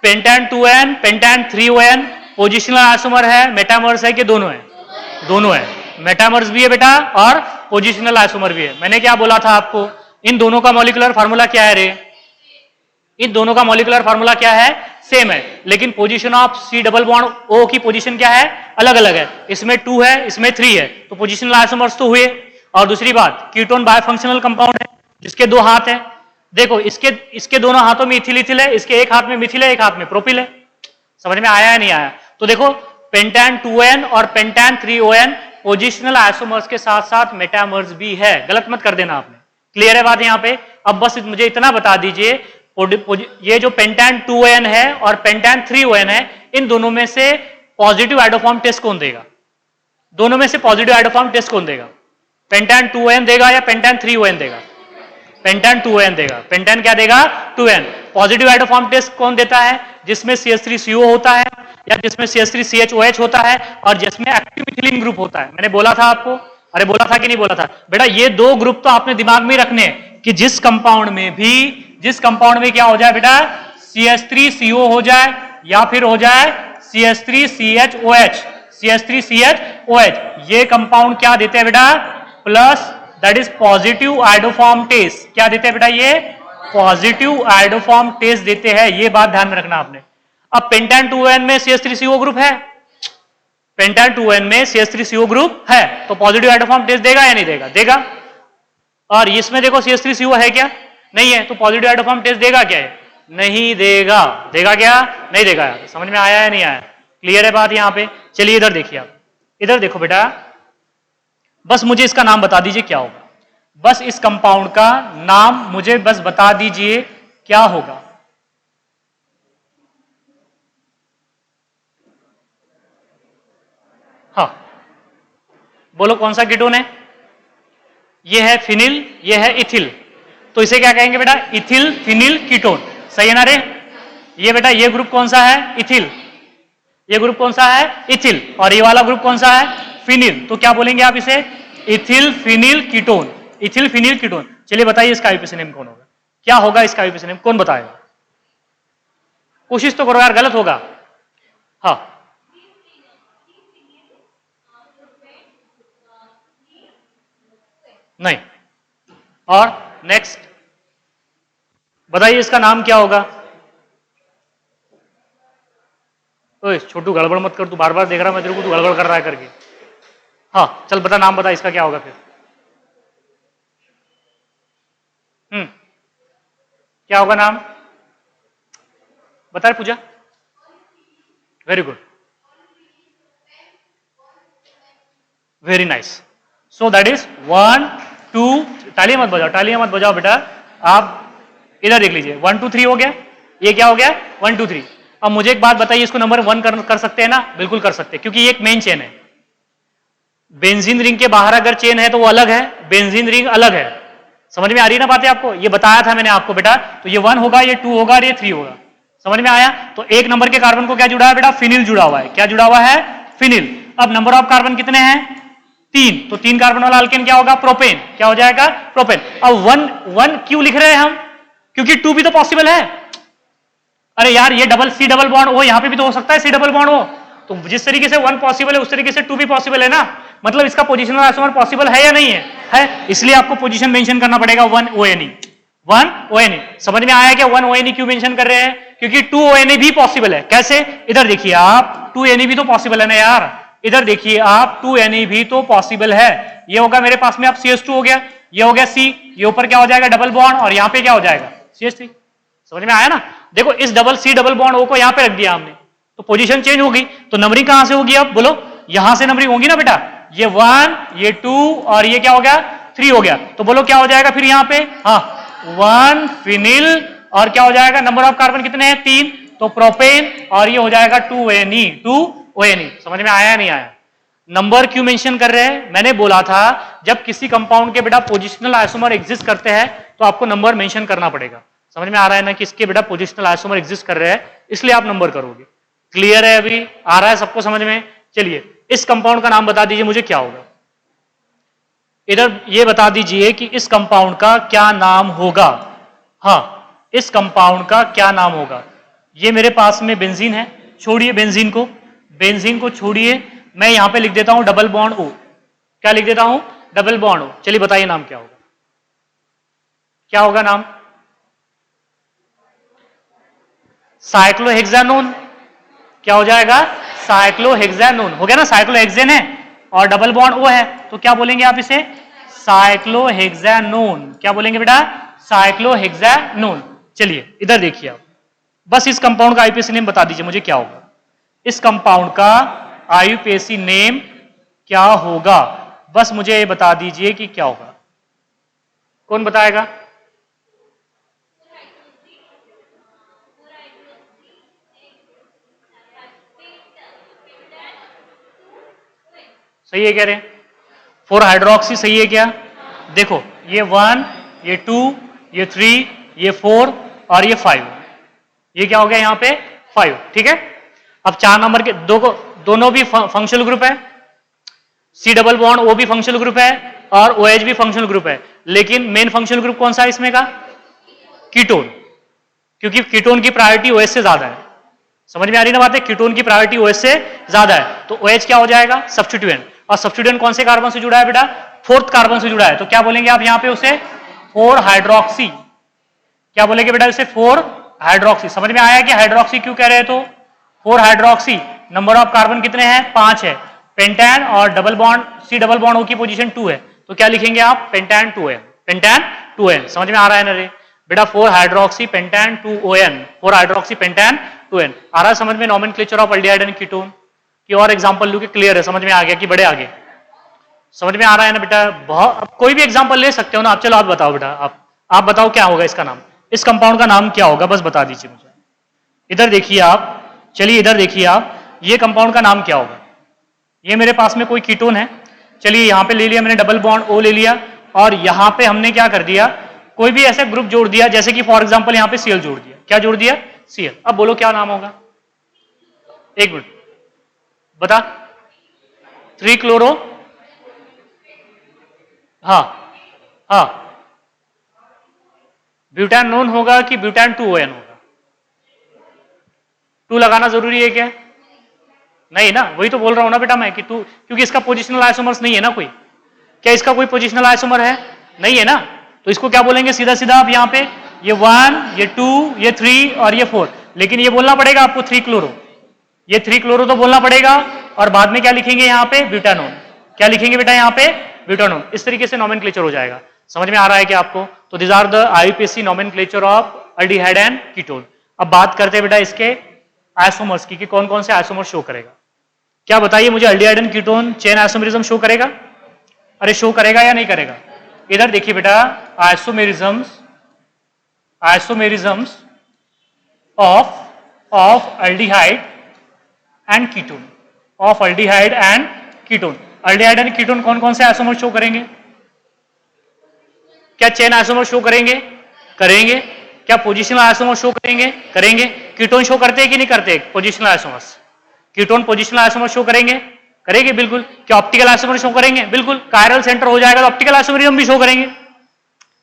पेंटान 3ON पोजिशनल आइसोमर है, मेटामर्स है कि दोनों है? दोनों है। मेटामर्स भी है बेटा और पोजिशनल आइसोमर भी है। मैंने क्या बोला था आपको? इन दोनों का मॉलिक्यूलर फार्मूला क्या है रे? इन दोनों का मॉलिक्यूलर फार्मूला क्या है? सेम है, लेकिन position of C double bond O की पोजीशन क्या है? अलग अलग है। इसमें 2 है, इसमें 3 है, तो पोजीशनल आइसोमर्स तो हुए। और दूसरी बात, कीटोन बायफंक्शनल कंपाउंड है जिसके 2 हाथ हैं। देखो इसके दोनों हाथों में इथिल इथिल है, इसके एक हाथ में मिथिल है, एक हाथ में प्रोपिल है। समझ में आया है नहीं आया? तो देखो पेंटान 2N और पेंटान 3ON पोजिशनल आइसोमर्स के साथ साथ मेटामर्स भी है। गलत मत कर देना आपने। क्लियर है बात यहां पे? अब बस मुझे इतना बता दीजिए, ये जो पेंटान 2ON है और पेंटान 3ON है, इन दोनों में से पॉजिटिव आइडोफॉर्म टेस्ट कौन देगा? दोनों में से पॉजिटिव आइडोफॉर्म टेस्ट कौन देगा? पेंटान 2ON देगा या पेंटान 3ON देगा? पेंटान 2ON देगा। पेंटान क्या देगा? 2N। पॉजिटिव आइडोफॉर्म टेस्ट कौन देता है? जिसमें CH3CO होता है या जिसमें CH3CHOH होता है और जिसमें एक्टिव मिथिलीन ग्रुप होता है। मैंने बोला था आपको, अरे बोला था कि नहीं बोला था? बेटा ये 2 ग्रुप तो आपने दिमाग में रखने हैं कि जिस कंपाउंड में क्या हो जाए बेटा? CH3CO हो जाए या फिर हो जाए CH3CHOH। ये कंपाउंड क्या देते हैं बेटा? Plus, that is positive iodoform test. क्या देते हैं बेटा? ये पॉजिटिव आइडोफॉर्म टेस्ट देते हैं। ये बात ध्यान में रखना आपने। अब पेंटान 2N में CH3CO ग्रुप है, पेंटान 2N में CH3CO ग्रुप है, तो पॉजिटिव आइडोफॉर्म टेस्ट देगा या नहीं देगा? देगा। और इसमें देखो CH3CO है क्या? नहीं है, तो पॉजिटिव आइडोफॉर्म टेस्ट देगा क्या है? नहीं देगा। देगा क्या? नहीं देगा। यार समझ में आया है नहीं आया? क्लियर है बात यहां पे? चलिए इधर देखिए आप, इधर देखो बेटा, बस मुझे इसका नाम बता दीजिए क्या होगा। बस इस कंपाउंड का नाम मुझे बस बता दीजिए क्या होगा। बोलो कौन सा कीटोन है? ये है फिनिल, ये है इथिल, तो इसे क्या कहेंगे बेटा? Ethyl phenyl ketone. सही है ना रे? ये बेटा ये ग्रुप कौन सा है? इथिल। ये ग्रुप कौन सा है? इथिल। और ये वाला ग्रुप कौन सा है? फिनिल। तो क्या बोलेंगे आप इसे? Ethyl phenyl ketone. Ethyl phenyl ketone. चलिए बताइए इसका आईयूपीएसी नेम कौन होगा? क्या होगा इसका आईयूपीएसी नेम? कौन बताएगा? कोशिश तो करो यार, गलत होगा। हाँ, नहीं। और नेक्स्ट बताइए इसका नाम क्या होगा? ओए छोटू गड़बड़ मत कर, तू बार बार देख रहा मैं तेरे को, तू गड़बड़ कर रहा है करके। हाँ चल बता, नाम बता इसका क्या होगा फिर। क्या होगा नाम? बता रहे Puja. Very good, very nice. So that is 1 2, तालियां मत बजाओ, तालियां मत बजाओ बेटा। आप इधर देख लीजिए, 1 2 3 हो गया। ये क्या हो गया? 1 2 3। अब मुझे एक बात बताइए, इसको नंबर 1 कर सकते हैं ना? बिल्कुल कर सकते हैं, क्योंकि ये एक मेन चेन है। बेंजीन रिंग के बाहर अगर चेन है तो वो अलग है, बेंजीन रिंग अलग है। समझ में आ रही है ना बातें आपको? ये बताया था मैंने आपको बेटा। तो ये 1 होगा, ये 2 होगा और ये 3 होगा। समझ में आया? तो एक नंबर के कार्बन को क्या जुड़ा है बेटा? फिनिल जुड़ा हुआ है। क्या जुड़ा हुआ है? फिनिल। अब नंबर ऑफ कार्बन कितने हैं? 3। तो 3 कार्बन वाला अल्केन क्या होगा? प्रोपेन। क्या हो जाएगा? प्रोपेन। अब 1 क्यों लिख रहे हैं हम? क्योंकि 2 भी तो पॉसिबल है। अरे यार ये double C double bond O, यहां पे भी तो हो सकता है सी डबल बॉन्ड ओ। तो जिस तरीके से 1 पॉसिबल है उस तरीके से 2 भी पॉसिबल है ना। मतलब इसका पोजिशनल आइसोमर पॉसिबल है या नहीं है? है। इसलिए आपको पोजीशन मेंशन करना पड़ेगा 1 ONE। 1 ONE। समझ में आया क्या 1 ONE क्यों मेंशन कर रहे हैं? क्योंकि 2 ONE भी पॉसिबल है। कैसे? इधर देखिए आप, 2 NE भी तो पॉसिबल है ना यार। इधर देखिए आप, 2 NE भी तो पॉसिबल है। ये होगा मेरे पास में, आप CH2 हो गया, ये हो गया C, ये ऊपर क्या हो जाएगा? डबल बॉन्ड, और यहाँ पे क्या हो जाएगा? CH3। समझ में आया ना? देखो इस double C double bond O को यहाँ पे रख दिया हमने, तो पोजीशन चेंज होगी। तो नंबरिंग कहां से होगी? अब बोलो, यहां से नंबरिंग होगी ना बेटा। ये 1, ये 2 और ये क्या हो गया? 3 हो गया। तो बोलो क्या हो जाएगा फिर यहाँ पे? हाँ, 1 फिनिल और क्या हो जाएगा? नंबर ऑफ कार्बन कितने हैं? 3। तो प्रोपेन, और ये हो जाएगा 2 ONE। समझ में आया नहीं आया? नंबर क्यों मेंशन कर रहे हैं? मैंने बोला था जब किसी कंपाउंड के बेटा पोजिशनल आइसोमर एग्जिस्ट करते हैं तो आपको नंबर मेंशन करना पड़ेगा। समझ में आ रहा है ना कि इसके बेटा पोजिशनल आइसोमर एग्जिस्ट कर रहे हैं, इसलिए आप नंबर करोगे। क्लियर है? अभी आ रहा है सबको समझ में? चलिए इस कंपाउंड का नाम बता दीजिए मुझे, क्या होगा? इधर ये बता दीजिए कि इस कंपाउंड का क्या नाम होगा। हाँ, इस कंपाउंड का क्या नाम होगा? ये मेरे पास में बेंजीन है, छोड़िए बेंजीन को छोड़िए, मैं यहां पे लिख देता हूं डबल बॉन्ड O। क्या लिख देता हूं? Double bond O। चलिए बताइए नाम क्या होगा? क्या होगा नाम? साइक्लोहेक्सानोन। क्या हो जाएगा? साइक्लोहेक्सानोन। हो गया ना? साइक्लोहेक्सेन है और डबल बॉन्ड O है, तो क्या बोलेंगे आप इसे? साइक्लोहेक्सानोन। क्या बोलेंगे बेटा? साइक्लोहेक्सानोन। चलिए इधर देखिए आप, बस इस कंपाउंड का आईयूपीएसी नेम बता दीजिए मुझे, क्या होगा? इस कंपाउंड का आईयूपीएसी नेम क्या होगा? बस मुझे ये बता दीजिए कि क्या होगा। कौन बताएगा? सही है कह रहे हैं? 4 हाइड्रोक्सी सही है क्या? देखो ये 1, ये 2, ये 3, ये 4 और ये 5। ये क्या हो गया यहाँ पे? 5। ठीक है। अब 4 नंबर के दोनों भी फंक्शनल ग्रुप है, C डबल बॉन्ड O भी फंक्शनल ग्रुप है और OH भी फंक्शनल ग्रुप है, लेकिन मेन फंक्शनल ग्रुप कौन सा है इसमें का? कीटोन, क्योंकि कीटोन की प्रायोरिटी OH से ज्यादा है। समझ में आ रही ना बात है? कीटोन की प्रायोरिटी OH से ज्यादा है, तो OH क्या हो जाएगा? सब्स्टिट्यूएंट। और सब्स्टिट्यूएंट कौन से कार्बन से जुड़ा है बेटा? 4th कार्बन से जुड़ा है, तो क्या बोलेंगे आप यहाँ पे उसे? 4 हाइड्रोक्सी। क्या बोलेंगे बेटा उसे? 4 हाइड्रोक्सी। समझ में आया कि हाइड्रोक्सी क्यों कह रहे हैं? तो 4 हाइड्रोक्सी, नंबर ऑफ कार्बन कितने हैं? 5 है। पेंटान और double bond C double bond O की पोजीशन 2 है, तो क्या लिखेंगे आप? पेंटान 2N। पेंटान 2N। समझ में आ रहा है ना रे बेटा? 4 हाइड्रोक्सी पेंटान 2ON, 4 हाइड्रोक्सी पेंटान 2N। आ रहा है समझ में? Nomenclature of aldehyde and ketone की और एग्जांपल लू के क्लियर है? समझ में आ गया कि बड़े आगे? समझ में आ रहा है ना बेटा? बहुत, कोई भी एग्जांपल ले सकते हो ना आप। चलो आप बताओ बेटा, आप बताओ क्या होगा इसका नाम? इस कंपाउंड का नाम क्या होगा? बस बता दीजिए मुझे। इधर देखिए आप, चलिए इधर देखिए आप, ये कंपाउंड का नाम क्या होगा? ये मेरे पास में कोई कीटोन है, चलिए यहां पे ले लिया मैंने डबल बॉन्ड O ले लिया, और यहां पे हमने क्या कर दिया, कोई भी ऐसा ग्रुप जोड़ दिया, जैसे कि फॉर एग्जांपल यहां पे Cl जोड़ दिया। क्या जोड़ दिया? Cl। अब बोलो क्या नाम होगा? एक मिनट बता। 3 क्लोरो, हाँ हाँ, ब्यूटानोन होगा कि ब्यूटान 2ON होगा? 2 लगाना जरूरी है क्या? नहीं ना, वही तो बोल रहा हूं ना बेटा मैं कि 2, क्योंकि इसका पोजिशनल आइसोमर्स नहीं है ना कोई। क्या इसका कोई पोजिशनल आइसोमर है? नहीं है ना, तो इसको क्या बोलेंगे सीधा सीधा आप यहाँ पे, ये 1, ये 2, ये 3 और ये 4। लेकिन ये बोलना पड़ेगा आपको 3 क्लोरो, ये 3 क्लोरो तो बोलना पड़ेगा, और बाद में क्या लिखेंगे यहाँ पे? ब्यूटानोन। क्या लिखेंगे बेटा यहाँ पे? ब्यूटानोन। इस तरीके से नॉमेनक्लेचर हो जाएगा। समझ में आ रहा है क्या आपको? तो this are the IUPAC nomenclature of aldehyde and ketone. अब बात करते हैं बेटा इसके आइसोमर्स की, कि कौन कौन से आइसोमर शो करेगा। क्या बताइए मुझे, aldehyde and ketone chain isomerism show करेगा? अरे शो करेगा या नहीं करेगा? इधर देखिए बेटा, isomerisms of aldehyde and ketone, of aldehyde and ketone. Aldehyde and ketone कौन कौन से आइसोमर शो करेंगे? क्या चेन आइसोमर शो करेंगे? करेंगे। क्या पोजिशनल आइसोमर शो करेंगे? करेंगे। कीटोन शो करते हैं कि नहीं करते? Positional isomers, ketone positional isomer show करेंगे? करेंगे बिल्कुल। क्या ऑप्टिकल आइसोमर शो करेंगे? बिल्कुल। कायरल सेंटर हो जाएगा तो ऑप्टिकल आइसोमेरिज्म भी शो करेंगे।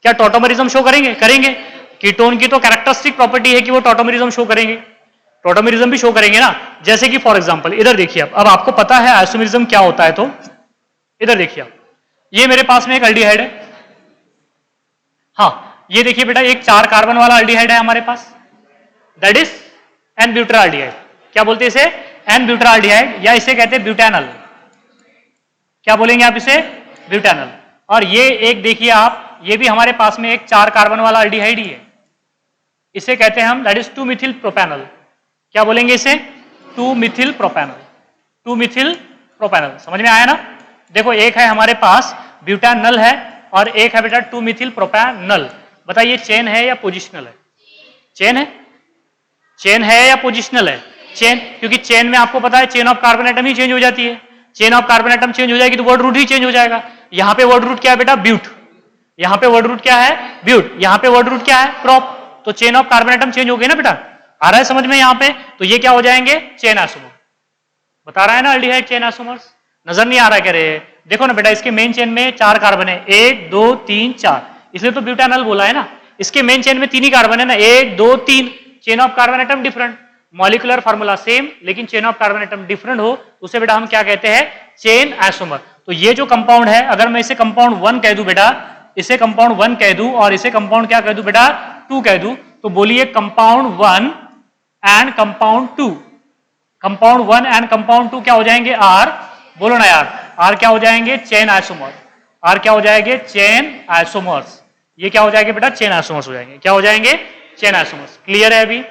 क्या टॉटोमेरिज्म शो करेंगे? करेंगे। कीटोन की तो कैरेक्टरिस्टिक प्रॉपर्टी है कि वो टॉटोमेरिज्म शो करेंगे, टॉटोमेरिज्म भी शो करेंगे ना। जैसे कि फॉर एग्जांपल इधर देखिए, अब आपको पता है आइसोमेरिज्म क्या होता है, तो इधर देखिए, ये मेरे पास में एक अल्डिहाइड है, हाँ ये देखिए बेटा, एक 4 कार्बन वाला अल्डिहाइड है हमारे पास, दैट इज एन ब्यूटाल्डिहाइड। क्या बोलते हैं इसे? एन ब्यूटाल्डिहाइड, या इसे कहते हैं ब्यूटानल। क्या बोलेंगे आप इसे? ब्यूटानल। और ये एक देखिए आप, ये भी हमारे पास में एक 4 कार्बन वाला अल्डिहाइड ही है, इसे कहते हैं हम, दैट इज 2 मिथिल प्रोपेनल। क्या बोलेंगे इसे? 2 मिथिल प्रोपेनल, 2 मिथिल प्रोपेनल। समझ में आया ना? देखो एक है हमारे पास ब्यूटानल है, और एक है बेटा 2 मिथिल प्रोपेनल। बताइए चेन है या पोजिशनल है? चेन है। चेन है या पोजिशनल है? चेन, क्योंकि चेन में आपको पता है chain of carbon atom he change हो जाती है। Chain of carbon atom change हो जाएगी तो वर्ड रूट ही चेंज हो जाएगा। यहां पे वर्ड रूट क्या है बेटा? ब्यूट। यहां पे वर्ड रूट क्या है? ब्यूट। यहां पे वर्ड रूट क्या है? प्रॉप। तो chain of carbon atom change हो गई ना बेटा, आ रहा है समझ में यहाँ पे? तो ये क्या हो जाएंगे? Chain isomer. बता रहा है ना अल्डिहाइड चेन आइसोमर्स। नजर नहीं आ रहा? कह रहे देखो ना बेटा, इसके मेन चेन में 4 कार्बन है, 1 2 3 4, इसलिए तो ब्यूटानल बोला है ना। इसके मेन चेन में 3 ही कार्बन है ना, 1 2 3। Chain of carbon atom different, molecular formula same, लेकिन chain of carbon atom different हो तो उसे बेटा हम क्या कहते हैं? Chain isomer. तो ये जो कंपाउंड है, अगर मैं इसे कंपाउंड 1 कह दूं बेटा, इसे कंपाउंड 1 कह दूं, और इसे कंपाउंड क्या कह दूं बेटा? 2 कह दूं, तो बोलिए compound 1 and compound 2। Compound 1 and compound 2 क्या हो जाएंगे? आर। बोलो ना यार, आर क्या हो जाएंगे? Chain isomer. आर क्या हो जाएंगे? Chain isomers. ये क्या हो जाएंगे बेटा? चेन आइसोमर्स हो जाएंगे। क्या हो जाएंगे? Chain isomers. क्लियर है? अभी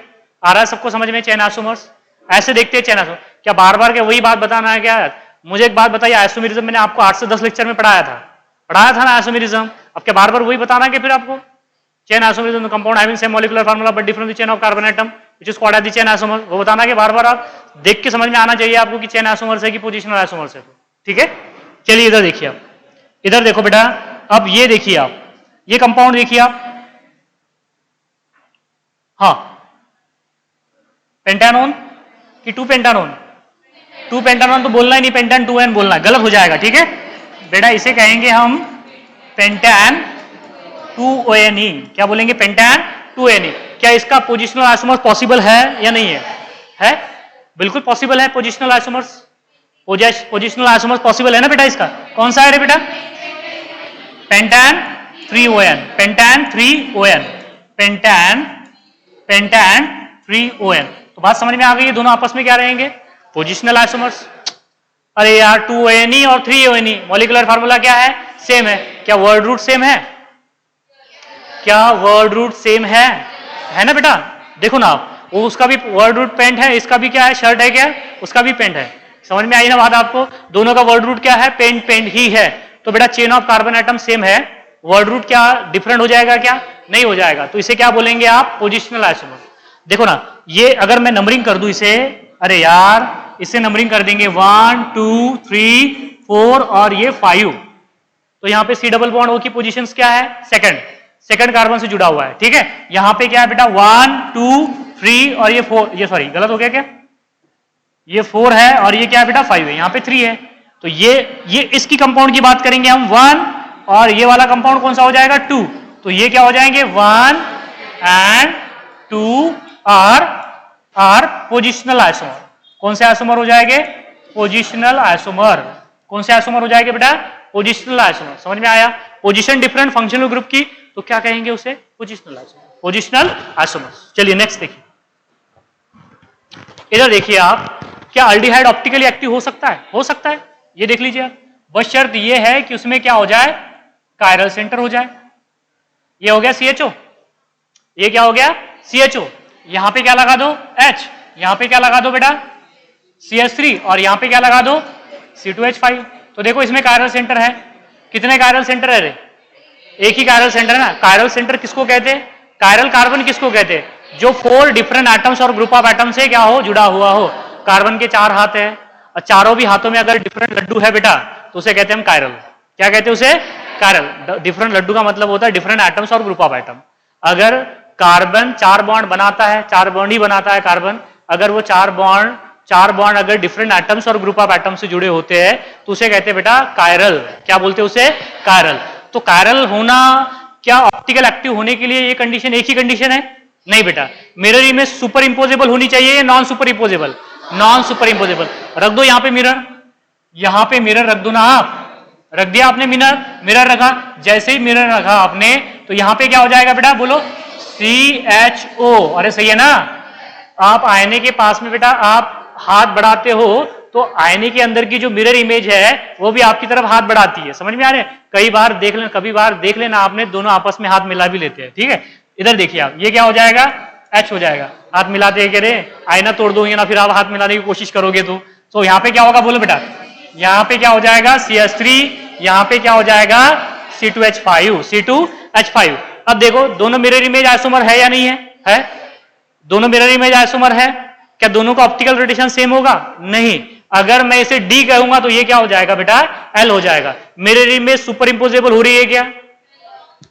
आ रहा है सबको समझ में? चेन आइसोमर्स ऐसे देखते हैं। चेन आइसोमर क्या बार बार क्या वही बात बताना है क्या? मुझे एक बात बताइए, आइसोमेरिज्म मैंने आपको 8 से 10 लेक्चर में पढ़ाया था ना आइसोमेरिज्म। अब क्या बार बार वही बताना है कि फिर आपको? Chain isomerism compound having same molecular formula but different chain of carbon atom which is called as the chain isomer. वो बताना कि बार बार आप देख के समझ में आना चाहिए आपको कि चेन आइसोमर्स है कि पोजिशनल आइसोमर्स है। ठीक है, चलिए इधर देखिए आप, इधर देखो बेटा, अब ये देखिए आप, ये कंपाउंड देखिए आप, हाँ पेंटानोन कि 2 पेंटानोन? 2 पेंटानोन तो बोलना ही नहीं, पेंटान 2N बोलना है, गलत हो जाएगा। ठीक है बेटा, इसे कहेंगे हम पेंटान 2ONE। क्या बोलेंगे? पेंटान 2ONE। क्या इसका पोजिशनल आइसोमर्स पॉसिबल है या नहीं है? है, बिल्कुल पॉसिबल है positional isomers. Positional isomers possible है ना बेटा। इसका कौन सा है बेटा? पेंटान 3ON, पेंटान 3ON, पेंटान 3ON। तो बात समझ में आ गई है, दोनों आपस में क्या रहेंगे? Positional isomers. अरे यार 2ONE और 3ONE मॉलिक्यूलर फार्मूला क्या है? सेम है। क्या वर्ड रूट सेम है? क्या वर्ड रूट सेम है ना बेटा? देखो ना आप, वो उसका भी वर्ड रूट पेंट है, इसका भी क्या है? शर्ट है क्या? उसका भी पेंट है। समझ में आई ना बात आपको? दोनों का वर्ड रूट क्या है? पेंट ही है। तो बेटा chain of carbon atom same है, वर्ड रूट क्या डिफरेंट हो जाएगा? क्या नहीं हो जाएगा। तो इसे क्या बोलेंगे आप? Positional isomer. देखो ना, ये अगर मैं नंबरिंग कर दूं इसे, अरे यार इसे नंबरिंग कर देंगे 1 2 3 4 और ये 5, तो यहाँ पे सी डबल बॉन्ड ओ की पोजीशन क्या है, सेकंड कार्बन से जुड़ा हुआ है, ठीक है। यहाँ पे क्या है बेटा 1 2 3 और ये 4, ये सॉरी गलत हो गया क्या, ये 4 है और ये क्या है बेटा 5 है, यहाँ पे 3 है, तो ये इसकी कंपाउंड की बात करेंगे हम 1 और ये वाला कंपाउंड कौन सा हो जाएगा 2, तो ये क्या हो जाएंगे 1 एंड 2 आर पोजिशनल आइसोमर। कौन से आइसोमर हो जाएंगे, पोजिशनल आइसोमर। कौन से आइसोमर हो जाएंगे बेटा, पोजिशनल आइसोमर। समझ में आया, पोजीशन डिफरेंट फंक्शनल ग्रुप की, तो क्या कहेंगे उसे, पोजिशनल आइसोमर, पोजिशनल आइसोमर। चलिए नेक्स्ट देखिए, इधर देखिए आप, क्या अल्डिहाइड ऑप्टिकली एक्टिव हो सकता है, हो सकता है, ये देख लीजिए आप, बस शर्त ये है कि उसमें क्या हो जाए, कायरल सेंटर हो जाए। ये हो गया CHO, ये क्या हो गया CHO, यहां पे क्या लगा दो H, यहां पे क्या लगा दो बेटा CH3 और यहां पे क्या लगा दो C2H5। तो देखो इसमें कायरल सेंटर है, कितने कायरल सेंटर है रे, एक ही कायरल सेंटर है ना। कायरल सेंटर किसको कहते हैं, कायरल कार्बन किसको कहते हैं, जो 4 डिफरेंट एटम्स और ग्रुप ऑफ एटम से क्या हो, जुड़ा हुआ हो। कार्बन के 4 हाथ है और चारों भी हाथों में अगर डिफरेंट लड्डू है बेटा, तो उसे कहते हैं हम कायरल। क्या कहते हैं उसे, कायरल। डिफरेंट लड्डू का मतलब होता है डिफरेंट एटम्स और ग्रुप ऑफ एटम। अगर कार्बन 4 बॉन्ड बनाता है, 4 बॉन्ड ही बनाता है कार्बन, अगर वो 4 बॉन्ड अगर डिफरेंट एटम्स और ग्रुप ऑफ एटम से जुड़े होते हैं, तो उसे कहते हैं बेटा कायरल। क्या बोलते हैं उसे, कायरल। तो कायरल होना, क्या ऑप्टिकल एक्टिव होने के लिए ये कंडीशन एक ही कंडीशन है, नहीं बेटा, मिरर इमेज सुपर इंपोजेबल होनी चाहिए या नॉन सुपर इंपोजेबल, नॉन सुपर इंपोजेबल। रख दो यहाँ पे मिरर, यहाँ पे मिरर रख दो ना आप, रख दिया आपने मिरर रखा, जैसे ही मिरर रखा आपने, तो यहाँ पे क्या हो जाएगा बेटा, बोलो CHO। अरे सही है ना, आप आईने के पास में बेटा आप हाथ बढ़ाते हो, तो आईने के अंदर की जो मिरर इमेज है वो भी आपकी तरफ हाथ बढ़ाती है। समझ में आ रहे हैं, कई बार देख लेना आपने, दोनों आपस में हाथ मिला भी लेते हैं, ठीक है। इधर देखिए आप, ये क्या हो जाएगा, H हो जाएगा। हाथ मिलाते कह रहे आईना तोड़ दोगे ना, फिर आप हाथ मिलाने की कोशिश करोगे तो यहाँ पे क्या होगा, बोलो बेटा, यहाँ पे क्या हो जाएगा CH3, यहाँ पे क्या हो जाएगा C2H5। अब देखो दोनों मिरर इमेज आइसोमर है या नहीं है, दोनों मिरर इमेज आइसोमर है। क्या दोनों का ऑप्टिकल रोटेशन सेम होगा, नहीं। अगर मैं इसे D कहूंगा तो ये क्या हो जाएगा बेटा, L हो जाएगा। मिरर इमेज सुपर इंपोजेबल हो रही है क्या,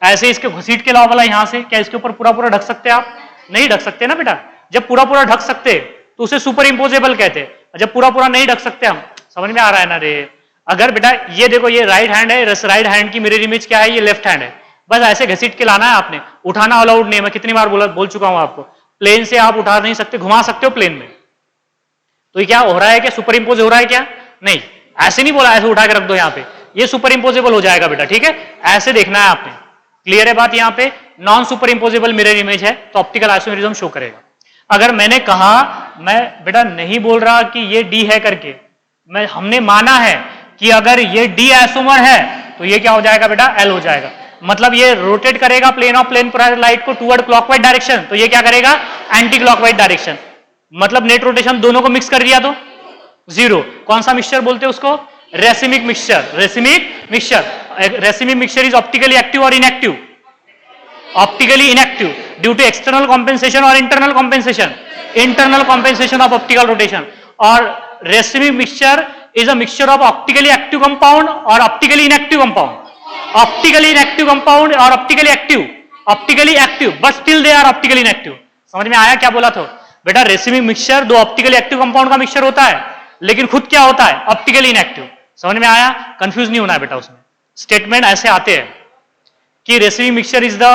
ऐसे इसके घसीट के लाओ वाला यहां से, क्या इसके ऊपर पूरा ढक सकते आप, नहीं ढक सकते ना बेटा। जब पूरा ढक सकते तो उसे सुपर इंपोजेबल कहते, जब पूरा नहीं ढक सकते हम। समझ में आ रहा है ना रे। अगर बेटा ये देखो, ये राइट हैंड है, राइट हैंड की मिरर इमेज क्या है, ये लेफ्ट हैंड है, बस ऐसे घसीट के लाना है आपने, उठाना अलाउड नहीं है। मैं कितनी बार बोल चुका हूं आपको, प्लेन से आप उठा नहीं सकते, घुमा सकते हो प्लेन में। तो ये क्या हो रहा है, क्या सुपर इंपोज हो रहा है क्या, नहीं, ऐसे नहीं बोला ऐसे उठा के रख दो यहाँ पे, ये सुपर इंपोजेबल हो जाएगा बेटा, ठीक है। ऐसे देखना है आपने, क्लियर है बात। यहाँ पे नॉन सुपर इंपोजेबल मिरर इमेज है तो ऑप्टिकल आइसोमेरिज्म शो करेगा। अगर मैंने कहा, मैं बेटा नहीं बोल रहा कि ये D है करके, हमने माना है कि अगर ये D आइसोमर है तो ये क्या हो जाएगा बेटा, L हो जाएगा। मतलब ये रोटेट करेगा plane of plane polar light को टुवर्ड क्लॉकवाइज डायरेक्शन, तो ये क्या करेगा, एंटी क्लॉकवाइज डायरेक्शन। मतलब नेट रोटेशन दोनों को मिक्स कर दिया तो 0। कौन सा मिक्सचर बोलते हैं उसको, racemic mixture. Racemic mixture is optically active और inactive, optically inactive due to external compensation और internal compensation of optical rotation. और रेसिमिक मिक्सचर is a mixture of optically active compound or optically inactive compound. Optically inactive compound or optically active, but still they are optically inactive. समझ में आया क्या बोला था बेटा, racemic mixture 2 optically active compound का मिक्सचर होता है, लेकिन खुद क्या होता है, ऑप्टिकली इनएक्टिव। समझ में आया, कंफ्यूज नहीं होना है बेटा। उसमें स्टेटमेंट ऐसे आते हैं कि racemic mixture is the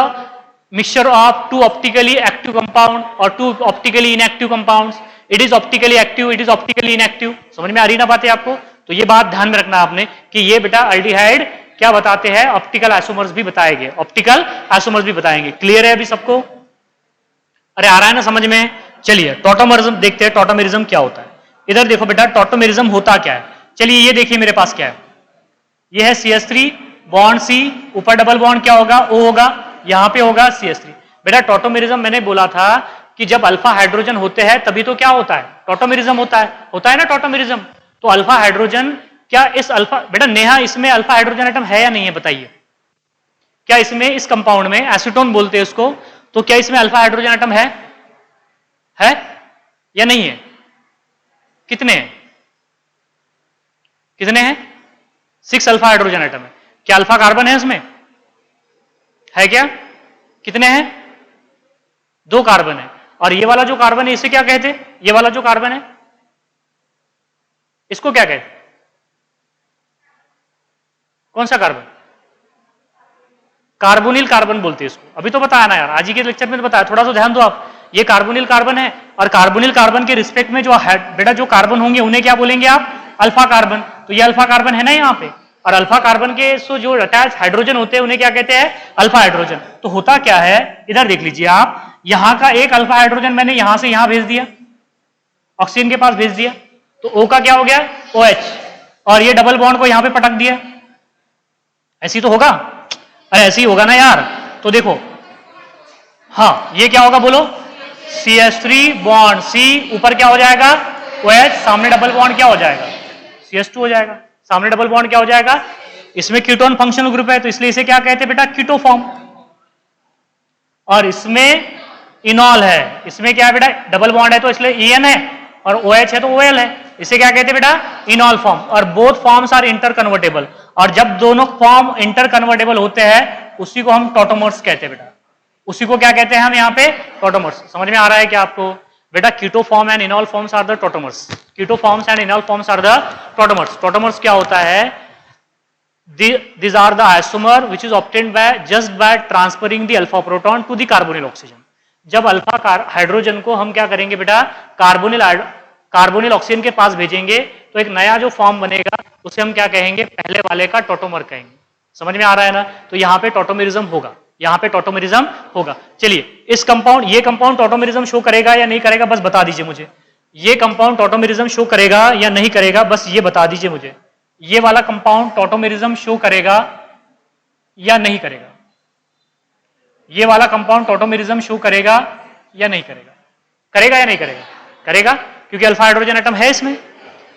mixture of 2 optically active compound और 2 optically inactive compounds. It is optically active, it is optically inactive. समझ में आ रही ना बातें आपको। तो ये बात ध्यान में रखना आपने कि ये बेटा अल्डिहाइड क्या बताते हैं, ऑप्टिकल आइसोमर्स भी बताएंगे, ऑप्टिकल आइसोमर्स भी बताएंगे। क्लियर है अभी सबको, अरे आ रहा है ना समझ में। चलिए टॉटोमेरिज्म देखते हैं, टॉटोमेरिज्म क्या होता है। इधर देखो बेटा, टॉटोमेरिज्म होता क्या है। चलिए ये देखिए मेरे पास क्या है, ये है CH3 बॉन्ड C, ऊपर डबल बॉन्ड क्या होगा, O होगा, यहां पे होगा CH3। बेटा टॉटोमेरिज्म मैंने बोला था कि जब अल्फा हाइड्रोजन होते हैं तभी तो क्या होता है, टॉटोमेरिज्म होता है ना टॉटोमेरिज्म। तो अल्फा हाइड्रोजन, क्या इस अल्फा, बेटा नेहा इसमें अल्फा हाइड्रोजन एटम है या नहीं है बताइए। क्या इसमें, इस कंपाउंड में एसीटोन बोलते हैं उसको, तो क्या इसमें अल्फा हाइड्रोजन एटम है या नहीं है, कितने हैं 6 अल्फा हाइड्रोजन एटम है। क्या अल्फा कार्बन है इसमें? है क्या? कितने हैं? 2 कार्बन है। और ये वाला जो कार्बन है इसे क्या कहते हैं? ये वाला जो कार्बन है इसको क्या कहते हैं? कौन सा कार्बन? कार्बोनिल कार्बन बोलते हैं इसको। अभी तो बताया ना यार, आज ही के लेक्चर में तो बताया, थोड़ा सा ध्यान दो आप। ये कार्बोनिल कार्बन है और कार्बोनिल कार्बन के रिस्पेक्ट में जो बेटा जो कार्बन होंगे उन्हें क्या बोलेंगे आप? Alpha carbon. तो ये अल्फा कार्बन है ना यहाँ पे, और अल्फा कार्बन के जो अटैच हाइड्रोजन होते हैं उन्हें क्या कहते हैं? Alpha hydrogen. तो होता क्या है, इधर देख लीजिए आप, यहां का एक अल्फा हाइड्रोजन मैंने यहां से यहां भेज दिया, ऑक्सीजन के पास भेज दिया, तो O का क्या हो गया? OH। और ये डबल बॉन्ड को यहां पे पटक दिया। ऐसी तो होगा? अरे ऐसी होगा ना यार। तो देखो, हाँ ये क्या होगा बोलो? CH3 बॉन्ड C, ऊपर क्या हो जाएगा? OH, सामने डबल बॉन्ड क्या हो जाएगा? CH2 हो जाएगा। सामने डबल बॉन्ड क्या हो जाएगा? इसमें कीटोन फंक्शनल ग्रुप है तो इसलिए इसे क्या कहते हैं बेटा? कीटोफॉर्म। और इसमें इनॉल है, इसमें क्या है बेटा? डबल बॉन्ड है तो इसलिए EN है, और OH है तो OL है, इसे क्या कहते हैं बेटा? Enol form. और both forms are interconvertible, और जब दोनों फॉर्म इंटर कन्वर्टेबल होते हैं उसी को हम टॉटोमर्स कहते हैं बेटा। उसी को क्या कहते हैं हम यहाँ पे? टॉटोमर्स। समझ में आ रहा है क्या आपको बेटा? Keto form and enol forms are the tautomers. Keto forms and enol forms are the tautomers. Tautomers क्या होता है? These are the isomer which is obtained by just by transferring the alpha proton to the carbonyl oxygen। जब alpha hydrogen को हम क्या करेंगे बेटा? Carbonyl oxygen के पास भेजेंगे तो एक नया जो फॉर्म बनेगा उसे हम क्या कहेंगे? पहले वाले का टॉटोमर कहेंगे। समझ में आ रहा है ना? तो यहाँ पे टॉटोमेरिज्म होगा, यहाँ पे टॉटोमेरिज्म होगा। चलिए, इस कंपाउंड, ये कंपाउंड टॉटोमेरिज्म शो करेगा या नहीं करेगा, बस बता दीजिए मुझे। ये कंपाउंड टॉटोमेरिज्म शो करेगा या नहीं करेगा, बस ये बता दीजिए मुझे। ये वाला कंपाउंड टॉटोमेरिज्म शो करेगा या नहीं करेगा? ये वाला कंपाउंड टॉटोमेरिज्म शो करेगा या नहीं करेगा? करेगा या नहीं करेगा? करेगा, क्योंकि अल्फा हाइड्रोजन एटम है इसमें।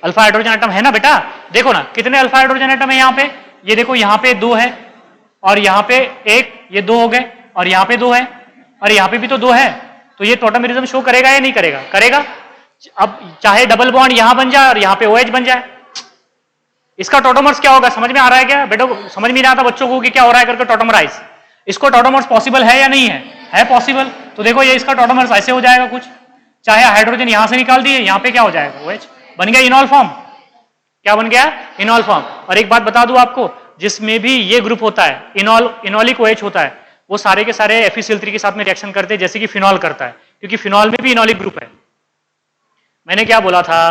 अल्फा हाइड्रोजन एटम है ना बेटा? देखो ना कितने अल्फा हाइड्रोजन एटम है यहाँ पे। ये देखो यहाँ पे 2 है, और यहाँ पे 1, ये 2 हो गए, और यहाँ पे 2 है, और यहाँ पे भी तो 2 है। तो ये टॉटोमेरिज्म शो करेगा या नहीं करेगा? करेगा। अब चाहे डबल बॉन्ड यहाँ बन जाए और यहाँ पे OH बन जाए, इसका टॉटोमर्स क्या होगा? समझ में आ रहा है क्या बेटा? समझ में नहीं आता बच्चों को कि क्या हो रहा है करके टॉटोमराइज। इसको टॉटोमर्स पॉसिबल है या नहीं है? है पॉसिबल। तो देखो ये इसका टॉटोमर्स ऐसे हो जाएगा कुछ, चाहे हाइड्रोजन यहां से निकाल दिए, यहाँ पे क्या हो जाएगा? OH बन गया इनॉल फॉर्म। क्या बन गया? इनॉल फॉर्म। और एक बात बता दूं आपको, जिसमें भी ये ग्रुप होता है, इनॉलिक OH होता है, वो सारे के सारे FeCl3 के साथ में रिएक्शन करते हैं, जैसे कि फिनॉल करता है, क्योंकि फिनॉल में भी इनॉलिक ग्रुप है। मैंने क्या बोला था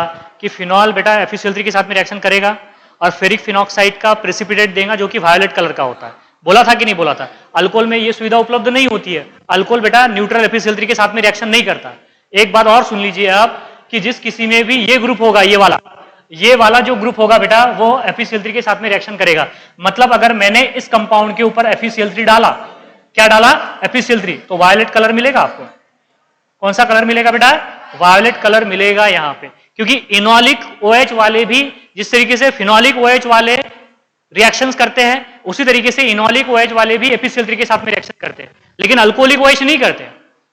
कि फिनॉल बेटा FeCl3 के साथ में रिएक्शन करेगा और फेरिक फिनॉक्साइड का प्रेसिपिटेट देगा जो कि वायलेट कलर का होता है। बोला था कि नहीं बोला था? अल्कोहल में ये सुविधा उपलब्ध नहीं होती है। अल्कोहल बेटा न्यूट्रल FeCl3 के साथ में रिएक्शन नहीं करता। एक बात और सुन लीजिए आप, कि जिस किसी में भी ये ग्रुप होगा, ये वाला जो ग्रुप होगा बेटा, वो FeCl3 के साथ में रिएक्शन करेगा। मतलब अगर मैंने इस कंपाउंड के ऊपर FeCl3 डाला, क्या डाला? FeCl3, तो वायलेट कलर मिलेगा आपको। कौन सा कलर मिलेगा बेटा? वायलेट कलर मिलेगा यहाँ पे, क्योंकि इनॉलिक OH वाले भी जिस तरीके से फिनॉलिक OH वाले रिएक्शंस करते हैं, उसी तरीके से इनॉलिक OH वाले भी FeCl3 के साथ में रिएक्शन करते हैं, लेकिन अल्कोहलिक OH नहीं करते।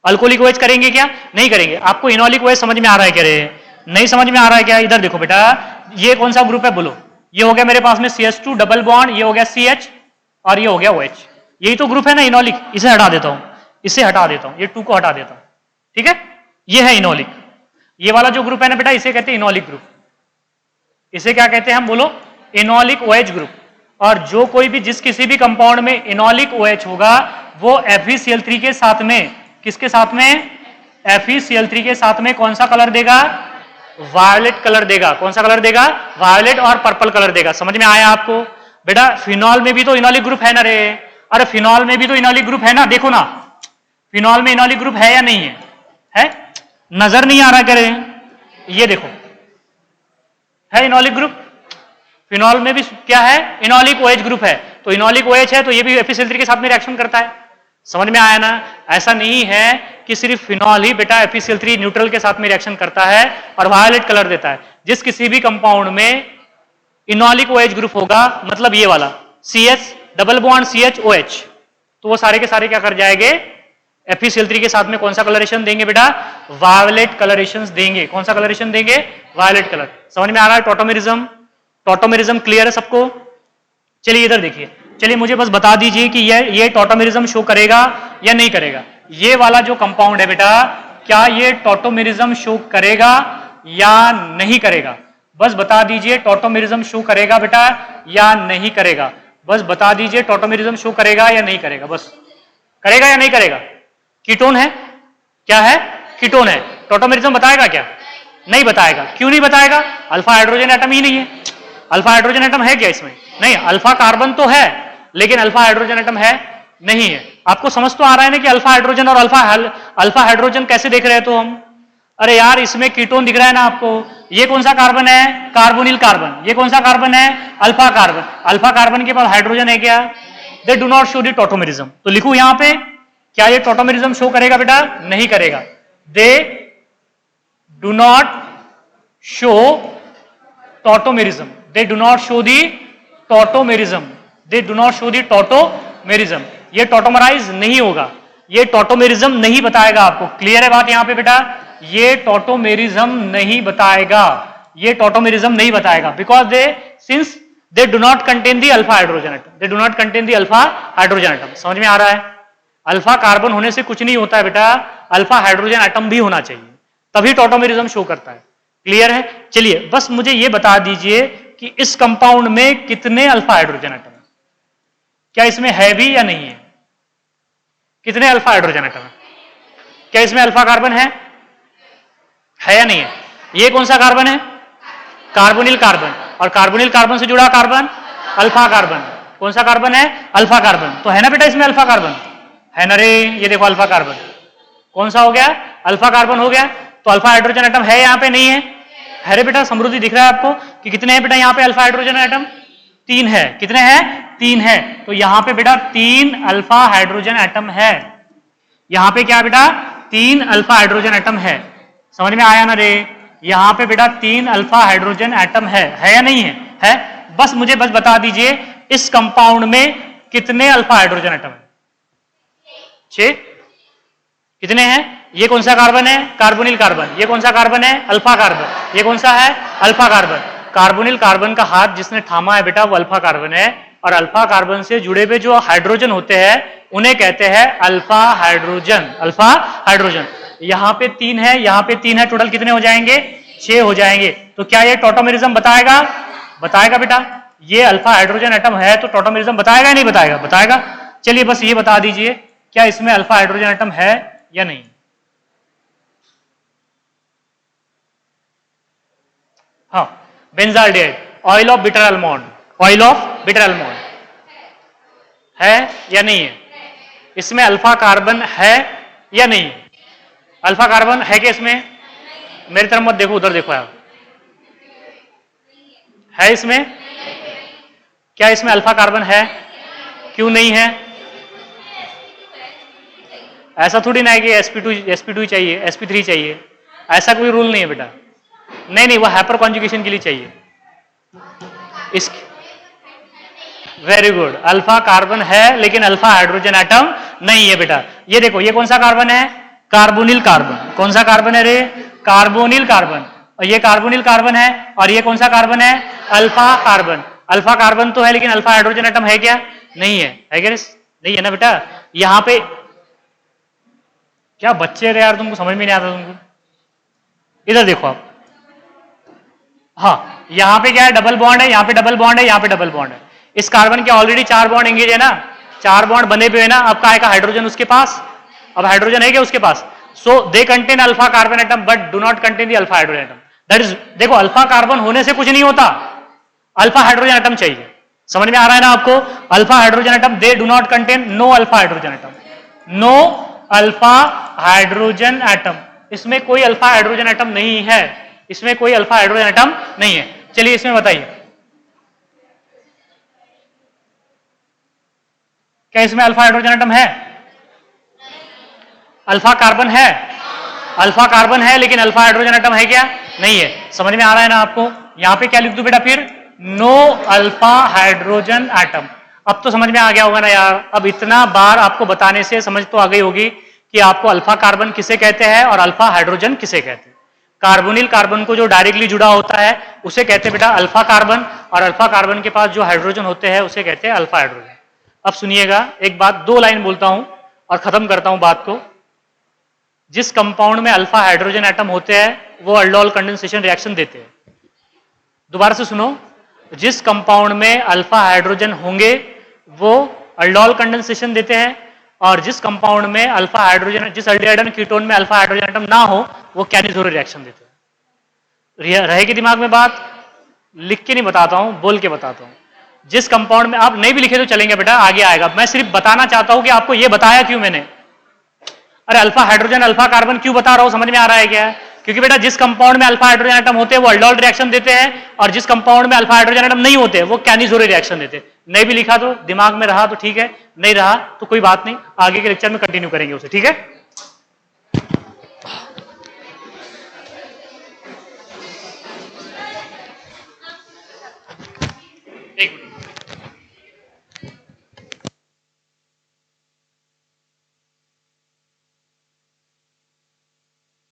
अल्कोहलिक OH करेंगे क्या? नहीं करेंगे। आपको इनॉलिक OH समझ में आ रहा है क्या? नहीं समझ में आ रहा है क्या? इधर देखो बेटा, ये कौन सा ग्रुप है बोलो? ये हो गया मेरे पास में CH2 डबल बॉन्ड, ये हो गया CH, और ये हो गया OH। यही तो ग्रुप है ना इनॉलिक। इसे हटा देता हूं, इसे हटा देता हूं, ये 2 को हटा देता हूं, ठीक है? ये है इनॉलिक। ये वाला जो ग्रुप है ना बेटा, इसे कहते हैं इनॉलिक ग्रुप। इसे क्या कहते हैं हम बोलो? इनॉलिक OH ग्रुप। और जो कोई भी जिस किसी भी कंपाउंड में इनॉलिक OH होगा, वो FeCl3 के साथ में, किसके साथ में? FeCl3 के साथ में कौन सा कलर देगा? वायलेट कलर देगा। कौन सा कलर देगा? वायलेट और पर्पल कलर देगा। समझ में आया आपको बेटा? फिनॉल में भी तो इनॉलिक ग्रुप है ना रे। अरे फिनॉल में भी तो इनॉलिक ग्रुप है ना, देखो ना, फिनॉल में इनॉलिक ग्रुप है या नहीं है? है? नजर नहीं आ रहा करे? ये देखो, है इनॉलिक ग्रुप। फिनॉल में भी क्या है? इनॉलिक OH ग्रुप है। तो इनॉलिक OH है तो ये भी FeCl3 के साथ में रिएक्शन करता है। समझ में आया ना? ऐसा नहीं है कि सिर्फ फिनॉल ही बेटा FeCl3 न्यूट्रल के साथ में रिएक्शन करता है और वायलेट कलर देता है। जिस किसी भी कंपाउंड में इनॉलिक OH ग्रुप होगा, मतलब ये वाला CH double bond CH OH, तो वो सारे के सारे क्या कर जाएंगे? FeCl3 के साथ में कौन सा कलरेशन देंगे बेटा? वायलेट कलरेशन देंगे। कौन सा कलरेशन देंगे? Violet colour. समझ में आ रहा है? टॉटोमेरिज्म। टॉटोमेरिज्म क्लियर है सबको? चलिए इधर देखिए, चलिए मुझे बस बता दीजिए कि ये टॉटोमेरिज्म शो करेगा या नहीं करेगा। ये वाला जो कंपाउंड है बेटा, क्या ये टॉटोमेरिज्म शो करेगा या नहीं करेगा? बस बता दीजिए टॉटोमेरिज्म शो करेगा बेटा या नहीं करेगा? बस बता दीजिए टॉटोमेरिज्म शो करेगा या नहीं करेगा? बस करेगा या नहीं करेगा? कीटोन है, क्या है? कीटोन है। टॉटोमेरिज्म बताएगा क्या? नहीं बताएगा। क्यों नहीं बताएगा? अल्फा हाइड्रोजन एटम ही नहीं है। अल्फा हाइड्रोजन एटम है क्या इसमें? नहीं। अल्फा कार्बन तो है लेकिन अल्फा हाइड्रोजन एटम है नहीं है। आपको समझ तो आ रहा है ना कि अल्फा हाइड्रोजन और अल्फा हाइड्रोजन कैसे देख रहे हैं? तो हम, अरे यार इसमें कीटोन दिख रहा है ना आपको। ये कौन सा कार्बन है? Carbonyl carbon. ये कौन सा कार्बन है? Alpha carbon. अल्फा कार्बन के पास हाइड्रोजन है क्या? दे do not show the tautomerism. तो लिखूं यहां पे, क्या ये टॉटोमेरिज्म शो करेगा बेटा? नहीं करेगा। दे do not show tautomerism. They do not show the tautomerism. They do not show the tautomerism. ये टॉटोमराइज नहीं होगा, ये टॉटोमेरिज्म नहीं बताएगा आपको। क्लियर है बात यहां पे बेटा? ये टॉटोमेरिज्म नहीं बताएगा, ये टॉटोमेरिज्म नहीं बताएगा, because they since they do not contain the alpha hydrogen atom. They do not contain the alpha hydrogen atom. समझ में आ रहा है? अल्फा कार्बन होने से कुछ नहीं होता है बेटा, अल्फा हाइड्रोजन एटम भी होना चाहिए, तभी टॉटोमेरिज्म शो करता है। क्लियर है? चलिए बस मुझे ये बता दीजिए कि इस कंपाउंड में कितने अल्फा हाइड्रोजन एटम है? क्या इसमें है भी या नहीं है? कितने अल्फा हाइड्रोजन एटम है? क्या इसमें अल्फा कार्बन है या नहीं है? ये कौन सा कार्बन है? Carbonyl carbon. और कार्बोनिल कार्बन से जुड़ा कार्बन अल्फा कार्बन। कौन सा कार्बन है? Alpha carbon. तो है ना बेटा इसमें अल्फा कार्बन? है ना रे? ये देखो अल्फा कार्बन कौन सा हो गया? अल्फा कार्बन हो गया। तो अल्फा हाइड्रोजन एटम है यहाँ पे? नहीं है। है रे बेटा? समृद्धि दिख रहा है आपको कि कितने हैं बेटा यहाँ पे अल्फा हाइड्रोजन एटम? 3 है। कितने हैं? 3 है। तो यहाँ पे बेटा 3 अल्फा हाइड्रोजन एटम है। यहाँ पे क्या बेटा? 3 अल्फा हाइड्रोजन एटम है। समझ में आया ना रे? यहाँ पे बेटा 3 अल्फा हाइड्रोजन एटम है या नहीं है? है। बस मुझे बस बता दीजिए इस कंपाउंड में कितने अल्फा हाइड्रोजन एटम है? 6। कितने हैं? ये कौन सा कार्बन है? Carbonyl carbon. ये कौन सा कार्बन है? Alpha carbon. ये कौन सा है? Alpha carbon. कार्बोनिल कार्बन का हाथ जिसने थामा है बेटा वो अल्फा कार्बन है, और अल्फा कार्बन से जुड़े हुए जो हाइड्रोजन होते हैं उन्हें कहते हैं अल्फा हाइड्रोजन। Alpha hydrogen. यहां पे 3 है, यहां पे 3 है, टोटल कितने हो जाएंगे? 6 हो जाएंगे। तो क्या ये टॉटोमेरिज्म बताएगा? बताएगा बेटा। ये अल्फा हाइड्रोजन एटम है तो टॉटोमेरिज्म बताएगा या नहीं बताएगा? बताएगा। चलिए बस ये बता दीजिए क्या इसमें अल्फा हाइड्रोजन एटम है या नहीं? हाँ, benzaldehyde, oil of bitter almond. Oil of bitter almond है या नहीं है? इसमें अल्फा कार्बन है या नहीं है? अल्फा कार्बन है क्या इसमें? मेरी तरफ मत देखो, उधर देखो आप। है इसमें? क्या इसमें अल्फा कार्बन है? क्यों नहीं है? ऐसा थोड़ी ना है कि sp2 चाहिए, sp3 चाहिए, ऐसा कोई रूल नहीं है बेटा। नहीं नहीं, वो हाइपर कॉन्जुगेशन के लिए चाहिए। इस वेरी गुड, अल्फा कार्बन है लेकिन अल्फा हाइड्रोजन एटम नहीं है बेटा। ये देखो, ये कौन सा कार्बन है? Carbonyl carbon. कौन सा कार्बन है रे? Carbonyl carbon. और ये कार्बोनिल कार्बन है, और ये कौन सा कार्बन है? Alpha carbon. अल्फा कार्बन तो है लेकिन अल्फा हाइड्रोजन एटम है क्या? नहीं है। है क्या? नहीं है ना बेटा। यहां पे क्या बच्चे रे यार, तुमको समझ में नहीं आता तुमको। इधर देखो आप। हाँ, यहां पे क्या है? डबल बॉन्ड है, यहां पे डबल बॉन्ड है, यहां पे डबल बॉन्ड है। इस कार्बन के ऑलरेडी 4 बॉन्ड एंगेज है ना, 4 बॉन्ड बने हुए है ना। अब का हाइड्रोजन उसके पास, अब हाइड्रोजन है क्या उसके पास? So they contain alpha carbon atom but do not contain the alpha hydrogen atom. That is, देखो अल्फा कार्बन होने से कुछ नहीं होता, अल्फा हाइड्रोजन एटम चाहिए। समझ में आ रहा है ना आपको? Alpha hydrogen atom, they do not contain no alpha hydrogen atom. No alpha hydrogen atom. इसमें कोई अल्फा हाइड्रोजन एटम नहीं है, इसमें कोई अल्फा हाइड्रोजन एटम नहीं है। चलिए इसमें बताइए क्या इसमें अल्फा हाइड्रोजन एटम है? अल्फा कार्बन है, अल्फा कार्बन है लेकिन अल्फा हाइड्रोजन एटम है क्या? नहीं है। समझ में आ रहा है ना आपको? यहां पे क्या लिख दूं बेटा फिर? No alpha hydrogen atom. अब तो समझ में आ गया होगा ना यार। अब इतना बार आपको बताने से समझ तो आ गई होगी कि आपको अल्फा कार्बन किसे कहते हैं और अल्फा हाइड्रोजन किसे कहते हैं। कार्बोनिल कार्बन को जो डायरेक्टली जुड़ा होता है उसे कहते हैं बेटा अल्फा कार्बन, और अल्फा कार्बन के पास जो हाइड्रोजन होते हैं उसे कहते हैं अल्फा हाइड्रोजन। अब सुनिएगा एक बात, 2 लाइन बोलता हूं और खत्म करता हूं बात को। जिस कंपाउंड में अल्फा हाइड्रोजन एटम होते हैं वो अल्डोल कंडेंसेशन रिएक्शन देते हैं। दोबारा से सुनो, जिस कंपाउंड में अल्फा हाइड्रोजन होंगे वो अल्डोल कंडेंसेशन देते हैं, और जिस कंपाउंड में अल्फा हाइड्रोजन, जिस एल्डिहाइड एंड कीटोन में अल्फा हाइड्रोजन एटम ना हो वो कैनिजोरो रिएक्शन देते हैं। रहेगी दिमाग में बात? लिख के नहीं बताता हूं, बोल के बताता हूं। जिस कंपाउंड में, आप नहीं भी लिखे तो चलेंगे बेटा, आगे आएगा। मैं सिर्फ बताना चाहता हूं कि आपको यह बताया क्यों मैंने। अरे अल्फा हाइड्रोजन अल्फा कार्बन क्यों बता रहा हूं, समझ में आ रहा है क्या? क्योंकि बेटा जिस कंपाउंड में अल्फा हाइड्रोजन एटम होते हैं वो अल्डोल रिएक्शन देते हैं, और जिस कंपाउंड में अल्फा हाइड्रोजन एटम नहीं होते वो कैनिजोरो रिएक्शन देते हैं। नहीं भी लिखा तो दिमाग में रहा तो ठीक है, नहीं रहा तो कोई बात नहीं, आगे के लेक्चर में कंटिन्यू करेंगे उसे, ठीक है।